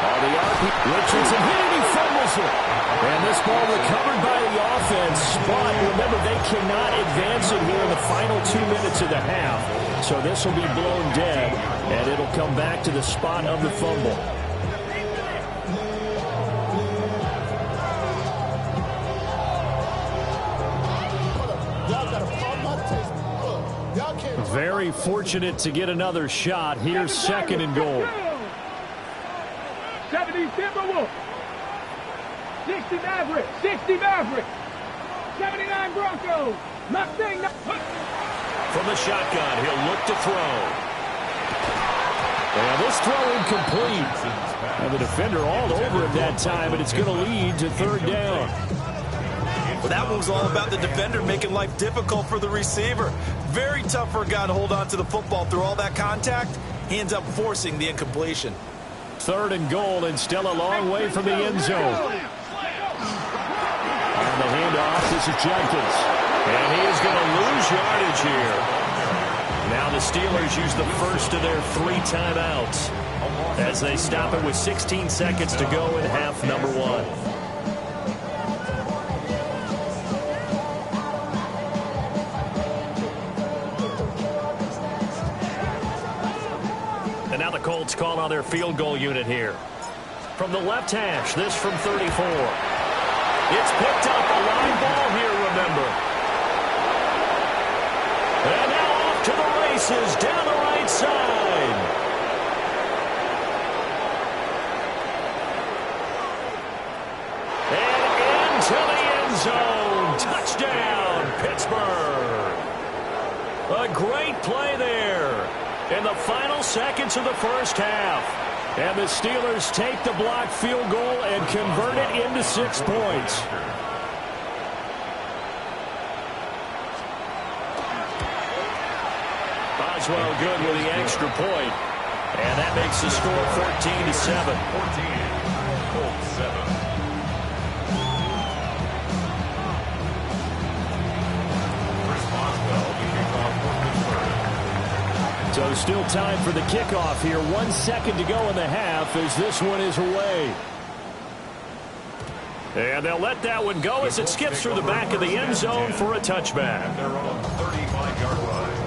Richardson hit it, he fumbles it. And this ball recovered by the offense. But remember, they cannot advance it here in the final 2 minutes of the half. So this will be blown dead, and it'll come back to the spot of the fumble. Very fortunate to get another shot. Here's second and goal. 70 Timberwolves. 60 Mavericks. 60 Mavericks. 79 Broncos. Nothing. From the shotgun, he'll look to throw. And this throw incomplete. And the defender all over him that time, and it's going to lead to third down. Well, that one was all about the defender making life difficult for the receiver. Very tough for a guy to hold on to the football through all that contact. He ends up forcing the incompletion. Third and goal, and still a long way from the end zone. On the handoff, this is Jenkins. And he is going to lose yardage here. Now the Steelers use the first of their 3 timeouts as they stop it with 16 seconds to go in half number 1. And now the Colts call on their field goal unit here. From the left hash, this from 34. It's picked up, a line ball here, remember. And now off to the races down the right side. And into the end zone. Touchdown, Pittsburgh. A great play there in the final seconds of the first half. And the Steelers take the blocked field goal and convert it into 6 points. Boswell good with the extra point. And that makes the score 14-7. 14, Colts 7. So still time for the kickoff here. 1 second to go in the half as this one is away. And they'll let that one go as it skips through the back of the end zone for a touchback. They're on 35-yard line.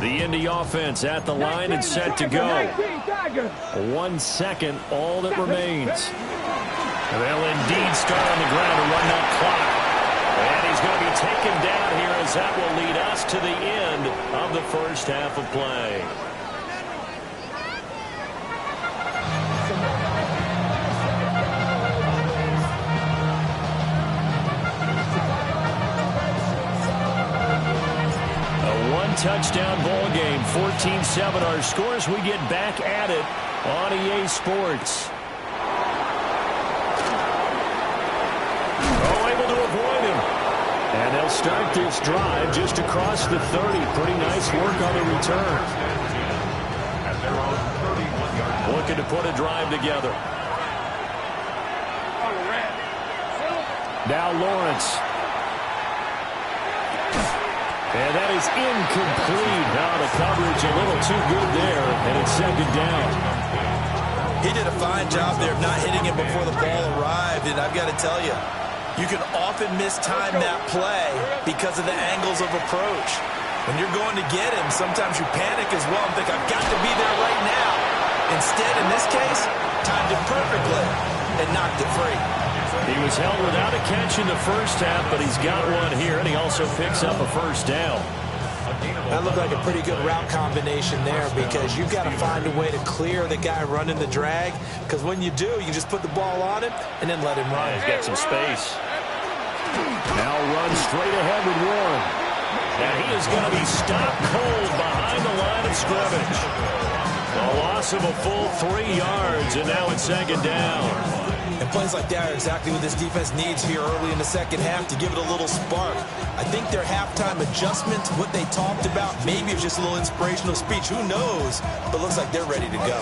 The Indy offense at the line and set to go. 1 second, all that remains. They'll indeed start on the ground to run that clock. And he's going to be taken down here as that will lead us to the end of the first half of play. Touchdown ball game, 14-7 our scores. We get back at it on EA Sports. Oh, able to avoid him. And they'll start this drive just across the 30. Pretty nice work on the return. Looking to put a drive together. Now Lawrence. And that is incomplete. Now the coverage a little too good there, and it's second down. He did a fine job there of not hitting him before the ball arrived, and I've got to tell you, you can often mistime that play because of the angles of approach. When you're going to get him, sometimes you panic as well and think, I've got to be there right now. Instead, in this case, timed it perfectly and knocked it free. He was held without a catch in the first half, but he's got one here, and he also picks up a first down. That looked like a pretty good route combination there because you've got to find a way to clear the guy running the drag, because when you do, you just put the ball on him and then let him run. He's got some space. Now runs straight ahead with Warren. And he is going to be stopped cold behind the line of scrimmage. A loss of a full 3 yards, and now it's second down. And plays like that are exactly what this defense needs here early in the second half to give it a little spark. I think their halftime adjustment, what they talked about, maybe it's just a little inspirational speech. Who knows? But looks like they're ready to go.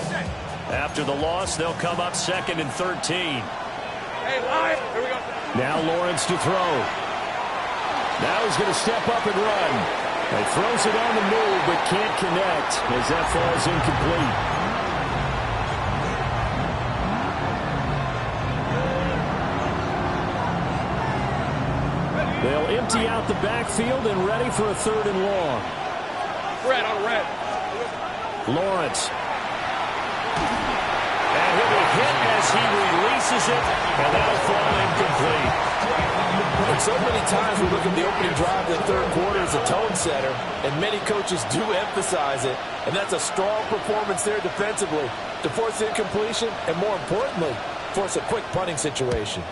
After the loss, they'll come up 2nd and 13. Here we go. Now Lawrence to throw. Now he's going to step up and run. He throws it on the move, but can't connect as that falls incomplete. They'll empty out the backfield and ready for a 3rd and long. Red on red. Lawrence. And he'll be hit as he releases it, and that'll fall incomplete. And so many times we look at the opening drive of the third quarter as a tone setter, and many coaches do emphasize it, and that's a strong performance there defensively to force incompletion and, more importantly, force a quick punting situation.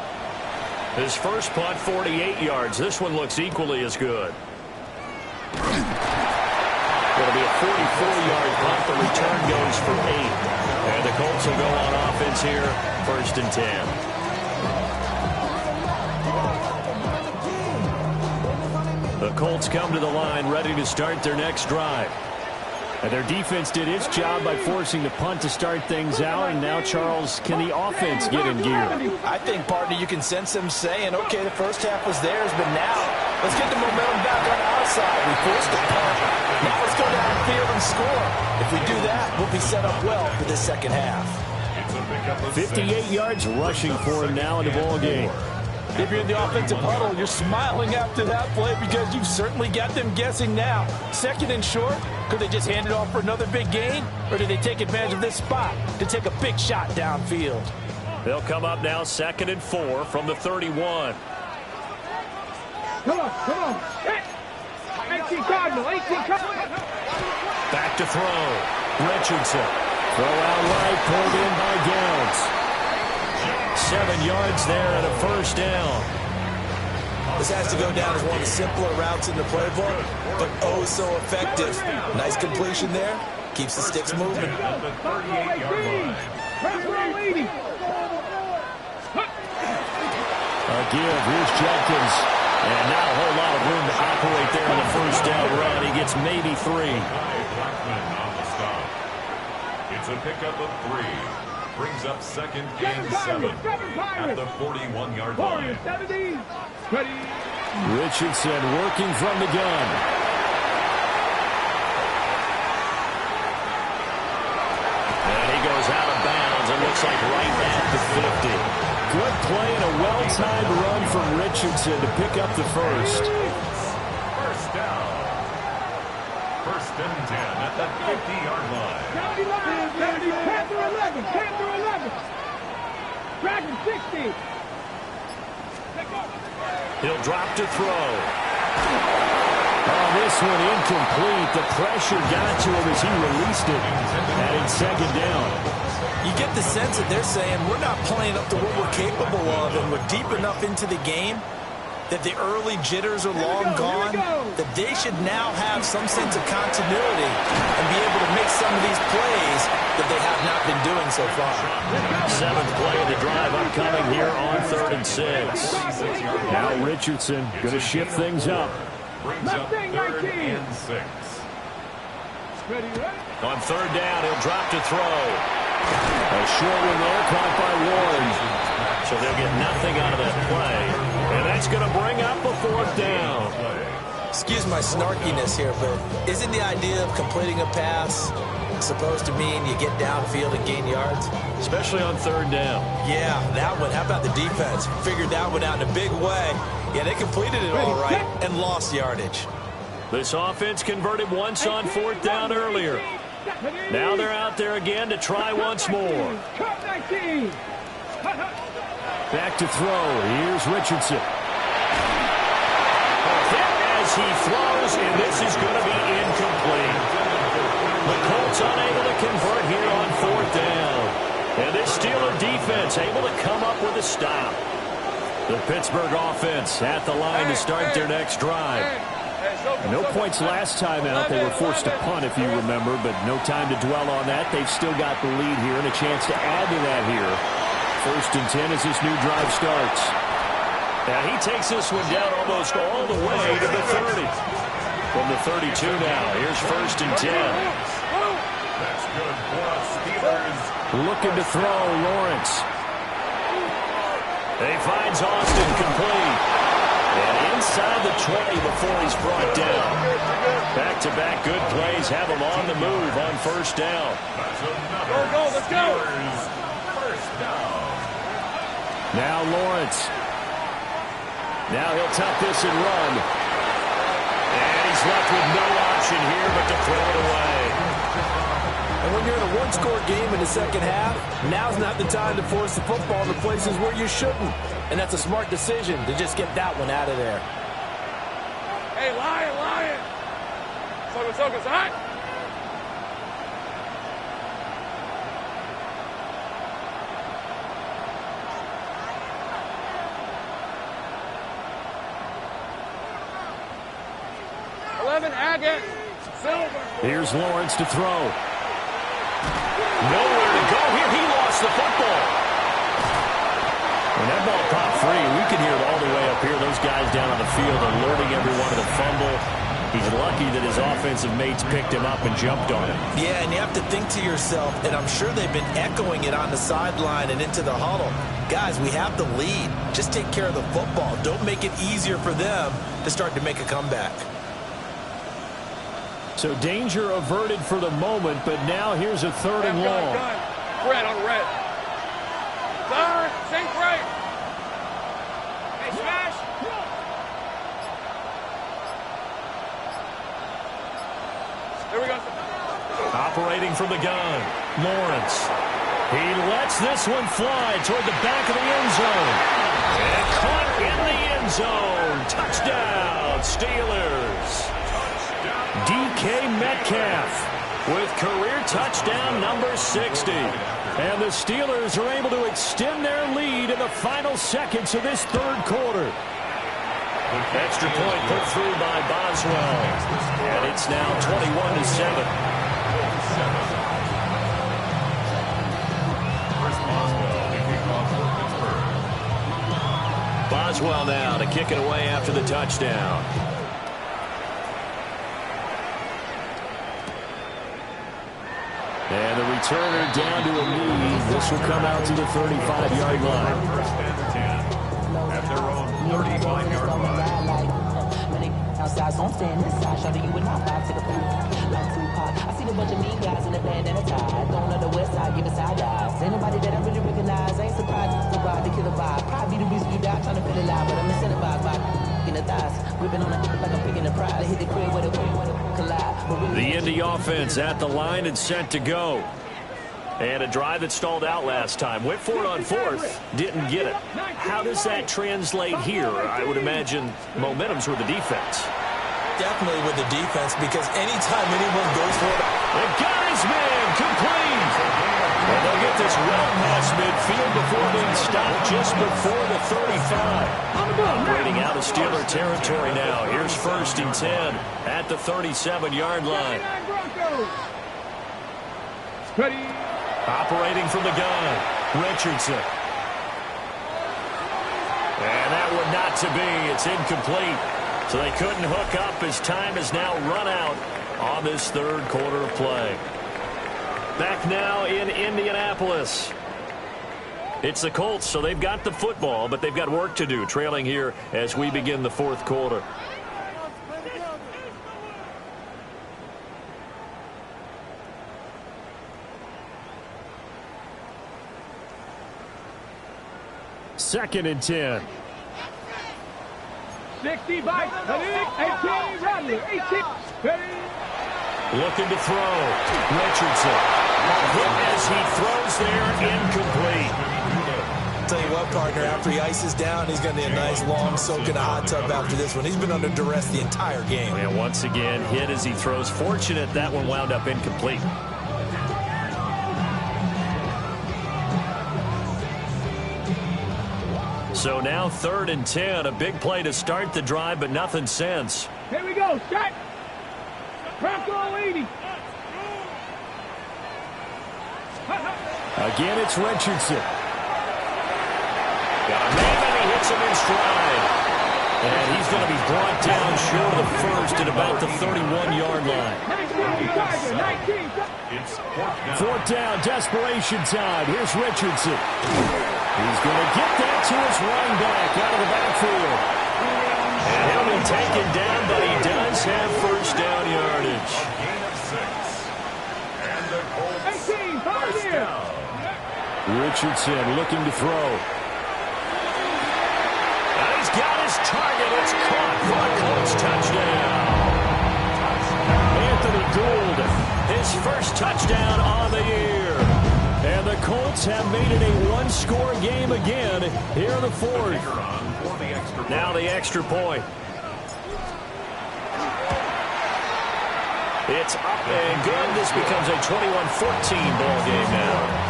His first punt, 48 yards. This one looks equally as good. Going to be a 44-yard punt. The return goes for 8. And the Colts will go on offense here, 1st and 10. The Colts come to the line, ready to start their next drive. And their defense did its job by forcing the punt to start things out. And now, Charles, can the offense get in gear? I think, partner, you can sense them saying, okay, the first half was theirs, but now let's get the momentum back on our side. We forced the punt. Now let's go downfield and score. If we do that, we'll be set up well for this second half. 58 yards rushing for him now in the ball game. If you're in the offensive huddle, you're smiling after that play because you've certainly got them guessing now. 2nd and short, could they just hand it off for another big gain? Or do they take advantage of this spot to take a big shot downfield? They'll come up now 2nd and 4 from the 31. Come on. 18 Cardinal, 18 Cardinal. Back to throw. Richardson. Throw out right, pulled in by Downs. 7 yards there and a first down. This has to go down as one of the simpler routes in the playbook, but oh so effective. Nice completion there. Keeps the sticks moving. A give. Here's Jenkins. And not a whole lot of room to operate there on the first down run. He gets maybe 3. It's a pickup of 3. Brings up 2nd and 7 at the 41-yard line. Richardson working from the gun. And he goes out of bounds and looks like right at the 50. Good play and a well-timed run from Richardson to pick up the first. First down. 1st and 10 at the 50-yard line. Dragon 60. He'll drop to throw. Oh, this one incomplete. The pressure got to him as he released it. Adding second down. You get the sense that they're saying we're not playing up to what we're capable of, and we're deep enough into the game that the early jitters are long gone, that they should now have some sense of continuity and be able to make some of these plays that they have not been doing so far. Seventh play of the drive upcoming here on 3rd and 6. Now Richardson going to shift things up. Brings up 3rd and 6. On 3rd down, he'll drop to throw. A short one there, caught by Warren. So they'll get nothing out of that play. And that's going to bring up a 4th down. Excuse my snarkiness here, but isn't the idea of completing a pass supposed to mean you get downfield and gain yards? Especially on 3rd down. Yeah, that one. How about the defense? Figured that one out in a big way. Yeah, they completed it all right and lost yardage. This offense converted once on 4th down earlier. Now they're out there again to try once more. Back to throw. Here's Richardson. Hit as he throws, and this is going to be incomplete. The Colts unable to convert here on 4th down. And this Steeler defense able to come up with a stop. The Pittsburgh offense at the line to start their next drive. No points last time out. They were forced to punt, if you remember, but no time to dwell on that. They've still got the lead here and a chance to add to that here. 1st and 10 as this new drive starts. Now he takes this one down almost all the way to the 30. From the 32 now, here's 1st and 10. That's good for us, Steelers. Looking to throw, Lawrence. He finds Austin complete. And inside the 20 before he's brought down. Back-to-back good plays have him on the move on 1st down. Go, let's go. First down. Now Lawrence. Now he'll tuck this and run. And he's left with no option here but to throw it away. And when you're in a one-score game in the second half, now's not the time to force the football to places where you shouldn't. And that's a smart decision to just get that one out of there. Hey, Lion. Soga's hot. Agate. Silver. Here's Lawrence to throw. Nowhere to go here. He lost the football. When that ball popped free, we can hear it all the way up here. Those guys down on the field alerting everyone to the fumble. He's lucky that his offensive mates picked him up and jumped on him. Yeah, and you have to think to yourself, and I'm sure they've been echoing it on the sideline and into the huddle. Guys, we have the lead. Just take care of the football. Don't make it easier for them to start to make a comeback. So danger averted for the moment, but now here's a 3rd and long. Red on red. Third, sink right. Hey, smash. Here we go. Operating from the gun, Lawrence. He lets this one fly toward the back of the end zone. And caught in the end zone. Touchdown, Steelers. DK Metcalf with career touchdown number 60. And the Steelers are able to extend their lead in the final seconds of this 3rd quarter. Extra point put through by Boswell. And it's now 21-7. Boswell now to kick it away after the touchdown. And the returner down to a knee. This will come out to the 35-yard line. First and 10 at their own 35-yard line. Outside, so I'm staying inside. Shout to you and I vibe to the pool. Like Tupac, I see a bunch of mean guys in a band and a tie. Don't know the west side, give it side eyes. Ain't nobody that I really recognize. Ain't surprised to ride the killer vibe. Probably the reason you die trying to feel alive, but I'm incentivized by in the thighs. Whipping on it like I'm picking a prize. Hit the crib with a collide. The Indy offense at the line and set to go. And a drive that stalled out last time. Went for it on fourth, didn't get it. How does that translate here? I would imagine momentum's with the defense. Definitely with the defense, because anytime anyone goes for it. They got his man, complete. And they'll get this well past midfield before being stopped just before the 35. Operating out of Steeler territory now. Here's 1st and 10 at the 37-yard line. Operating from the gun, Richardson. And that one not to be. It's incomplete. So they couldn't hook up as time has now run out on this third quarter of play. Back now in Indianapolis. It's the Colts, so they've got the football, but they've got work to do, trailing here as we begin the fourth quarter. Second and 10. 60 by 18, Rodney, 18. Looking to throw. Richardson. Hit as he throws there, incomplete. Tell you what, partner, after he ices down, he's going to need a nice long soak in a hot tub after this one. He's been under duress the entire game. And once again, hit as he throws. Fortunate that one wound up incomplete. So now 3rd and 10. A big play to start the drive, but nothing since. Here we go, Scott. Bronco 80. Again, it's Richardson. Got a man, and he hits him in stride. And he's going to be brought down short of the first at about the 31-yard line. 4th down, desperation time. Here's Richardson. He's going to get that to his running back out of the backfield. And he'll be taken down, but he does have first down yardage. Richardson looking to throw. And he's got his target. It's caught for a Colts touchdown. Anthony Gould, his first touchdown on the year. And the Colts have made it a one-score game again here in the fourth. Now the extra point. It's up and good. This becomes a 21-14 ball game now.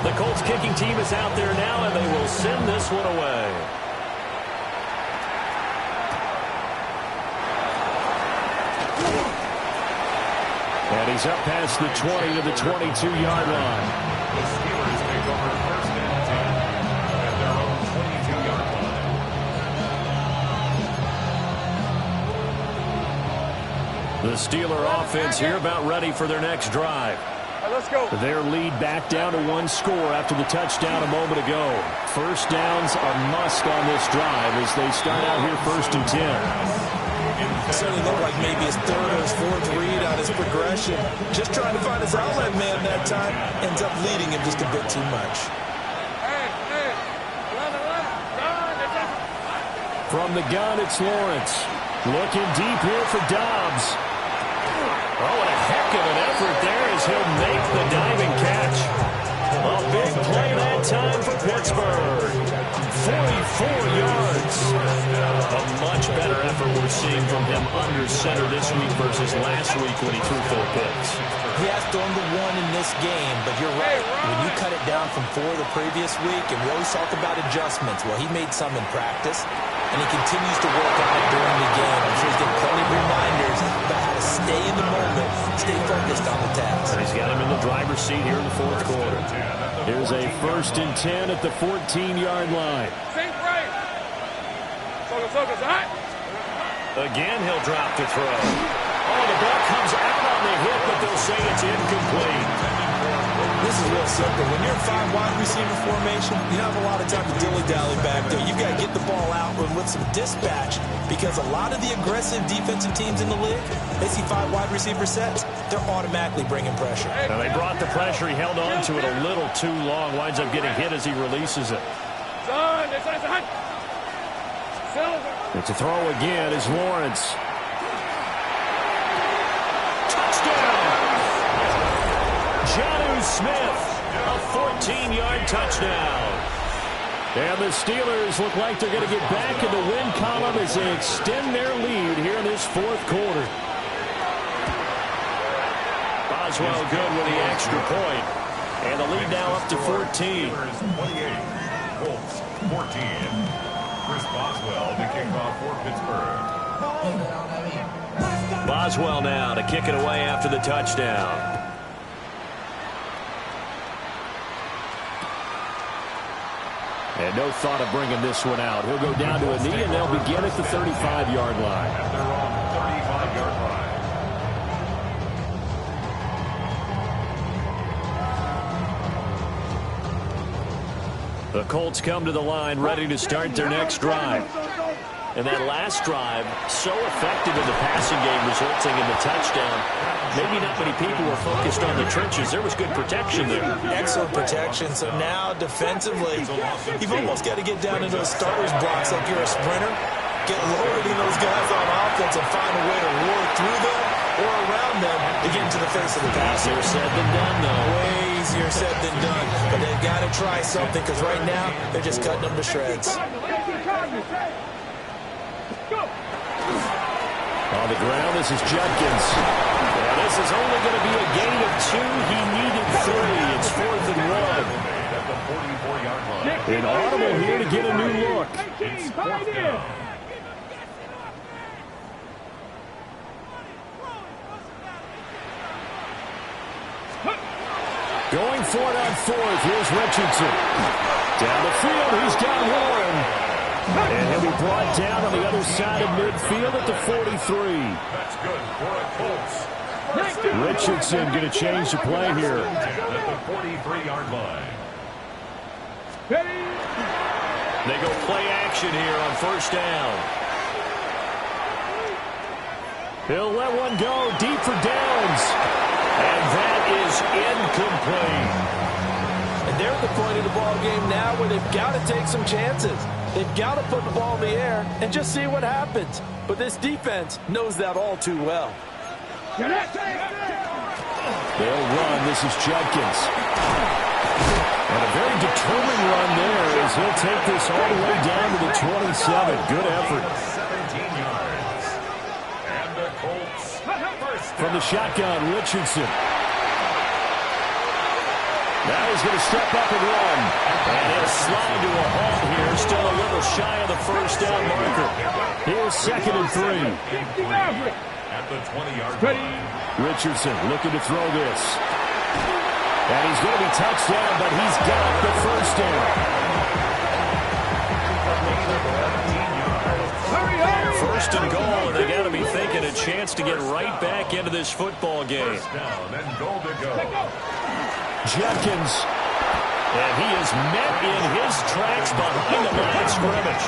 The Colts kicking team is out there now, and they will send this one away. And he's up past the 20 to the 22-yard line. The Steelers take over 1st and 10 at their own 22-yard line. The Steeler offense here about ready for their next drive. Let's go. Their lead back down to one score after the touchdown a moment ago. First downs are must on this drive as they start out here 1st and 10. It certainly looked like maybe his 3rd or his 4th read on his progression. Just trying to find his outlet man that time. Ends up leading him just a bit too much. From the gun, it's Lawrence. Looking deep here for Dobbs. Oh, and a heck of an effort there as he'll make the diving catch. A big play that time for Pittsburgh. 44 yards. A much better effort we're seeing from him under center this week versus last week when he threw 4 picks. He has thrown the 1 in this game, but you're right. When you cut it down from 4 the previous week, and we always talk about adjustments. Well, he made some in practice, and he continues to work on it during the game. I'm sure he's getting plenty of reminders about how to stay in the moment, stay focused on the task. And he's got him in the driver's seat here in the fourth quarter. Here's a 1st and 10 at the 14-yard line. Again, he'll drop to throw. Oh, the ball comes out on the hit, but they'll say it's incomplete. This is real simple. When you're in 5 wide receiver formation, you don't have a lot of time to dilly-dally back there. You've got to get the ball out with some dispatch, because a lot of the aggressive defensive teams in the league, they see 5 wide receiver sets, they're automatically bringing pressure. Now they brought the pressure. He held on to it a little too long. Winds up getting hit as he releases it. And to throw again is Lawrence. Touchdown! Jonnu Smith, a 14-yard touchdown. And the Steelers look like they're going to get back in the win column as they extend their lead here in this fourth quarter. Boswell good with the extra point. And the lead now up to 14. 28, Colts 14. Chris Boswell to kick off for Pittsburgh. Boswell now to kick it away after the touchdown. And no thought of bringing this one out. He'll go down to a knee, and they'll begin at the 35-yard line. At their own 35-yard line. The Colts come to the line ready to start their next drive. And that last drive, so effective in the passing game, resulting in the touchdown. Maybe not many people were focused on the trenches. There was good protection there. Excellent protection. So now, defensively, you've almost got to get down into those starter's blocks like you're a sprinter. Get lowered in those guys on offense and find a way to roar through them or around them to get into the face of the pass. Easier said than done, though. Way easier said than done. But they've got to try something because right now, they're just cutting them to shreds. On the ground, this is Judkins. And this is only going to be a gain of 2. He needed 3. It's 4th and 1. An audible here to get a new look. It's 4th down. Going for it on 4th. Here's Richardson. Down the field, he's got 1. And he'll be brought down on the other side of midfield at the 43. That's good for a Colts. Richardson going to change the play here. At the 43-yard line. They go play action here on first down. He'll let one go deep for Downs. And that is incomplete. And they're at the point of the ball game now where they've got to take some chances. They've got to put the ball in the air and just see what happens. But this defense knows that all too well. They'll run. This is Judkins. And a very determined run there as he'll take this all the way down to the 27. Good effort. 17 yards. And the Colts first From the shotgun, Richardson. Now he's going to step up and run. And he'll slide to a halt here. Still a little shy of the first down marker. Here's 2nd and 3. at the 20-yard line. Richardson looking to throw this. And he's going to be touched down, but he's got the first down. First and goal, and they got to be thinking a chance to get right back into this football game. First down and goal to go. Judkins, and he is met in his tracks behind the line of scrimmage.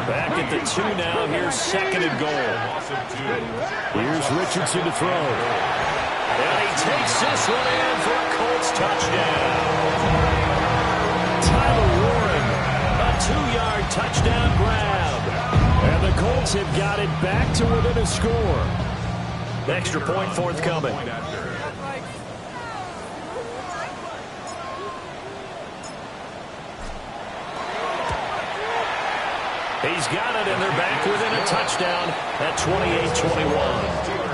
Back at the 2 now. Here's 2nd and goal. Here's Richardson to throw. And he takes this one in for a Colts touchdown. Tyler Warren, a 2-yard touchdown grab. And the Colts have got it back to within a score. Extra point forthcoming. He's got it, and they're back within a touchdown at 28-21.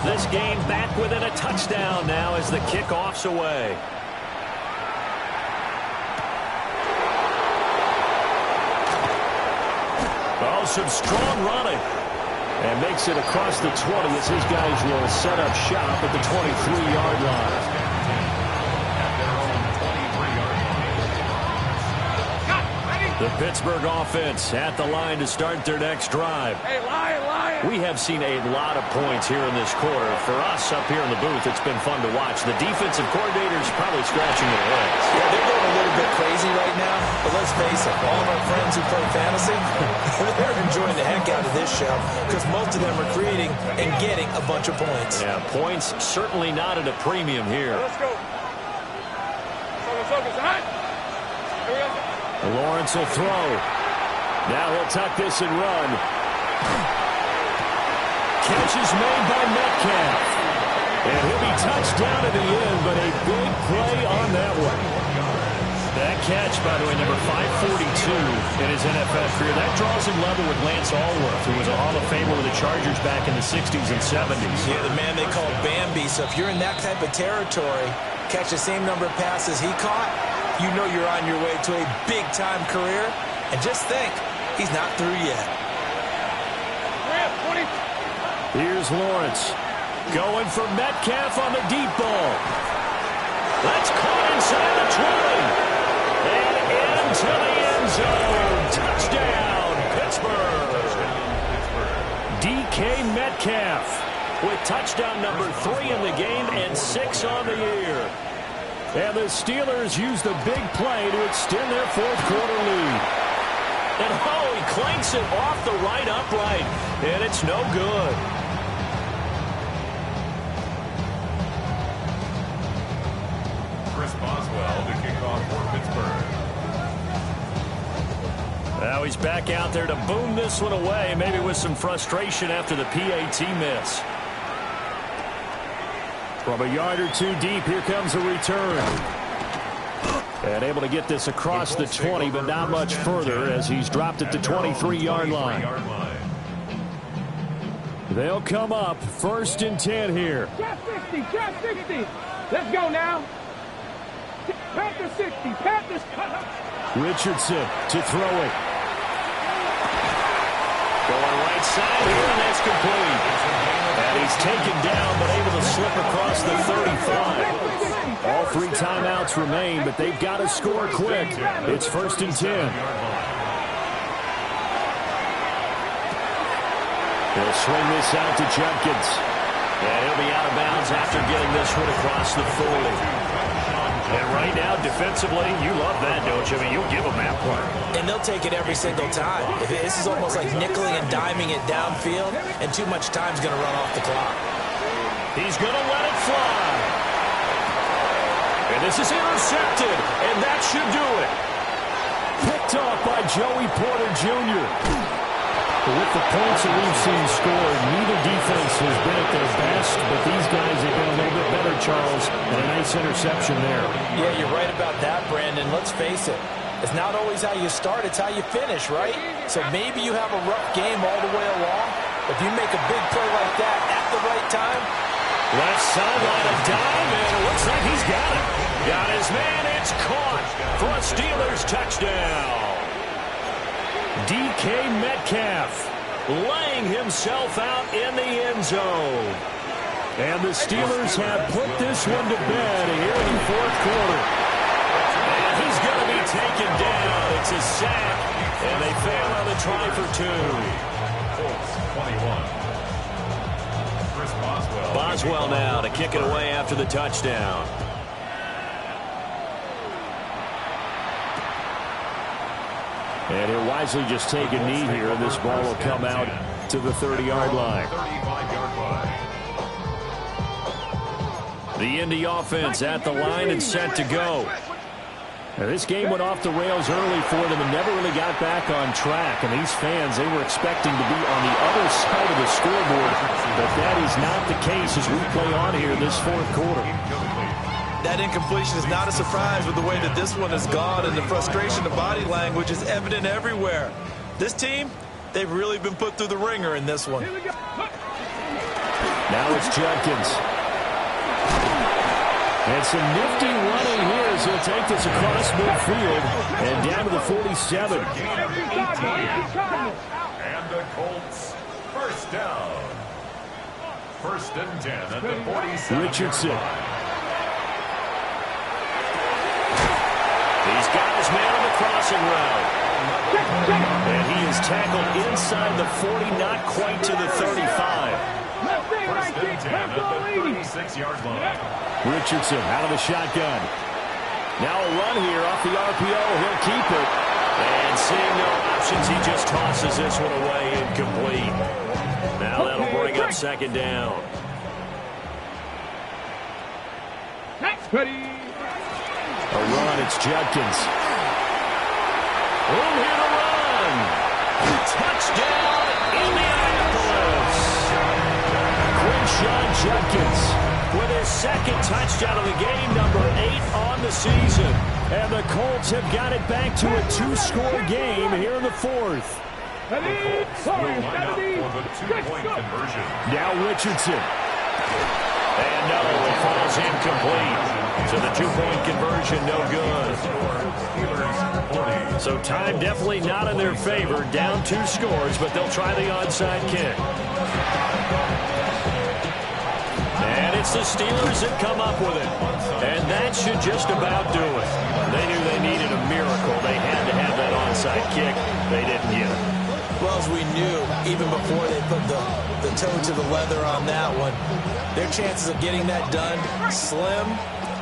This game back within a touchdown now as the kickoff's away. Oh, some strong running. And makes it across the 20 as his guys will set up shop at the 23-yard line. The Pittsburgh offense at the line to start their next drive. Hey, Lion, Lion! We have seen a lot of points here in this quarter. For us up here in the booth, it's been fun to watch. The defensive coordinator's probably scratching their heads. Yeah, they're going a little bit crazy right now, but let's face it, all of our friends who play fantasy, they're enjoying the heck out of this show because most of them are creating and getting a bunch of points. Yeah, points certainly not at a premium here. Let's go. Focus, hot. Here we go. Lawrence will throw. Now he'll tuck this and run. Catch is made by Metcalf. And he'll be touched down at the end, but a big play on that one. That catch, by the way, number 542 in his NFL career. That draws him level with Lance Allworth, who was a Hall of Famer with the Chargers back in the 60s and 70s. Yeah, the man they call Bambi. So if you're in that type of territory, catch the same number of passes he caught, you know you're on your way to a big-time career. And just think, he's not through yet. Here's Lawrence. Going for Metcalf on the deep ball. That's caught inside the 20. And into the end zone. Touchdown, Pittsburgh. DK Metcalf with touchdown number 3 in the game and 6 on the year. And the Steelers use the big play to extend their fourth-quarter lead. And, oh, he clanks it off the right upright, and it's no good. Chris Boswell to kick off for Pittsburgh. Now he's back out there to boom this one away, maybe with some frustration after the PAT miss. From a yard or two deep, here comes a return. And able to get this across the 20, but not much further as he's dropped at the 23-yard line. They'll come up, 1st and 10 here. Just 60, just 60. Let's go now. Panthers 60, Panthers. Richardson to throw it. Going right side here, and that's complete. And he's taken down, but able to slip across the 35. All 3 timeouts remain, but they've got to score quick. It's 1st and 10. He'll swing this out to Jenkins. And he'll be out of bounds after getting this one across the 40. And right now, defensively, you love that, don't you? I mean, you'll give them that play. And they'll take it every single time. This is almost like nickeling and diming it downfield, and too much time's going to run off the clock. He's going to let it fly. And this is intercepted, and that should do it. Picked off by Joey Porter Jr. With the points that we've seen scored, neither defense has been at their best, but these guys have been a little bit better, Charles, and a nice interception there. Yeah, you're right about that, Brandon. Let's face it. It's not always how you start, it's how you finish, right? So maybe you have a rough game all the way along. If you make a big play like that at the right time. Left sideline, a dive, and it looks like he's got it. Got his man, it's caught for a Steelers touchdown. DK Metcalf laying himself out in the end zone. And the Steelers have put this one to bed here in the 4th quarter. And he's going to be taken down. It's a sack, and they fail on the try for 2. Colts 21. Chris Boswell. Boswell now to kick it away after the touchdown. And he'll wisely just take a knee here, and this ball will come out to the 30-yard line. 35-yard line. The Indy offense at the line and set to go. Now, this game went off the rails early for them and never really got back on track. And these fans, they were expecting to be on the other side of the scoreboard. But that is not the case as we play on here this 4th quarter. That incompletion is not a surprise with the way that this one has gone, and the frustration, the body language is evident everywhere. This team, they've really been put through the ringer in this one. Now it's Jenkins. And some nifty running here as he'll take this across midfield and down to the 47. And the Colts, 1st down. 1st and 10 at the 47. Richardson. He's got his man on the crossing route. And he is tackled inside the 40, not quite to the 35. First and 10 at the 36-yard line. Richardson out of the shotgun. Now a run here off the RPO. He'll keep it. And seeing no options, he just tosses this one away incomplete. Now that'll bring up second down. Ready. A run, it's Judkins. Room here to run. Touchdown, Indianapolis. Quinshawn Judkins with his second touchdown of the game, number 8 on the season. And the Colts have got it back to a 2-score game here in the fourth. The Colts will line up for the 2-point conversion. Now Richardson. And no, it falls incomplete. So the 2-point conversion, no good. So time definitely not in their favor. Down 2 scores, but they'll try the onside kick. And it's the Steelers that come up with it. And that should just about do it. They knew they needed a miracle. They had to have that onside kick. They didn't get it. Well, as we knew, even before they put the toe to the leather on that one, their chances of getting that done, slim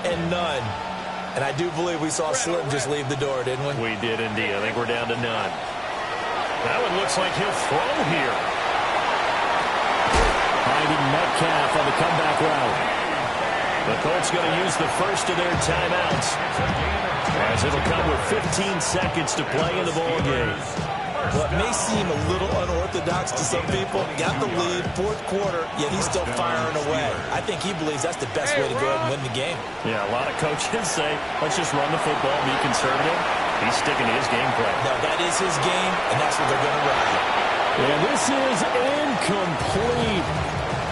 and none. And I do believe we saw Slim just leave the door, didn't we? We did indeed. I think we're down to none. That one looks like he'll throw here. Finding Metcalf on the comeback route. The Colts going to use the first of their timeouts, as it'll come with 15 seconds to play in the ball game. What may seem a little unorthodox to some people, got the lead, fourth quarter, yet he's still firing away. I think he believes that's the best way to go ahead and win the game. Yeah, a lot of coaches say, let's just run the football, be conservative. He's sticking to his game plan. No, that is his game, and that's what they're going to run. And this is incomplete.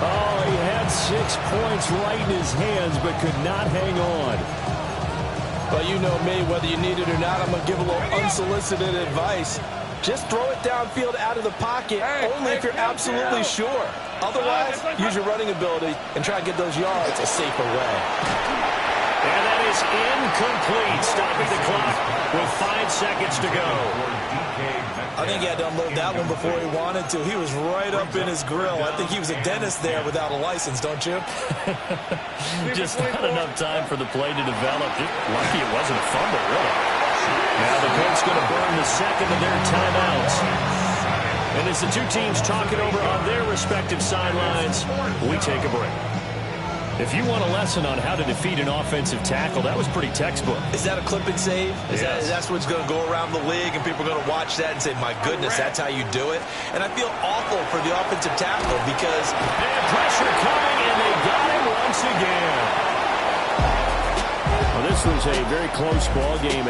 Oh, he had 6 points right in his hands, but could not hang on. But you know me, whether you need it or not, I'm going to give a little unsolicited advice. Just throw it downfield out of the pocket, only if you're absolutely sure. Otherwise, use your running ability and try to get those yards a safer way. And that is incomplete, stopping the clock with 5 seconds to go. I think he had to unload that one before he wanted to. He was right up in his grill. I think he was a dentist there without a license, don't you? Just not enough time for the play to develop. Just lucky it wasn't a fumble, really. Now the Colts going to burn the second of their timeouts. And as the two teams talk it over on their respective sidelines, we take a break. If you want a lesson on how to defeat an offensive tackle, that was pretty textbook. Is that a clip and save? Yes. That's what's going to go around the league, and people are going to watch that and say, my goodness, that's how you do it? And I feel awful for the offensive tackle because... And pressure coming, and they got him once again. Well, this was a very close ball game.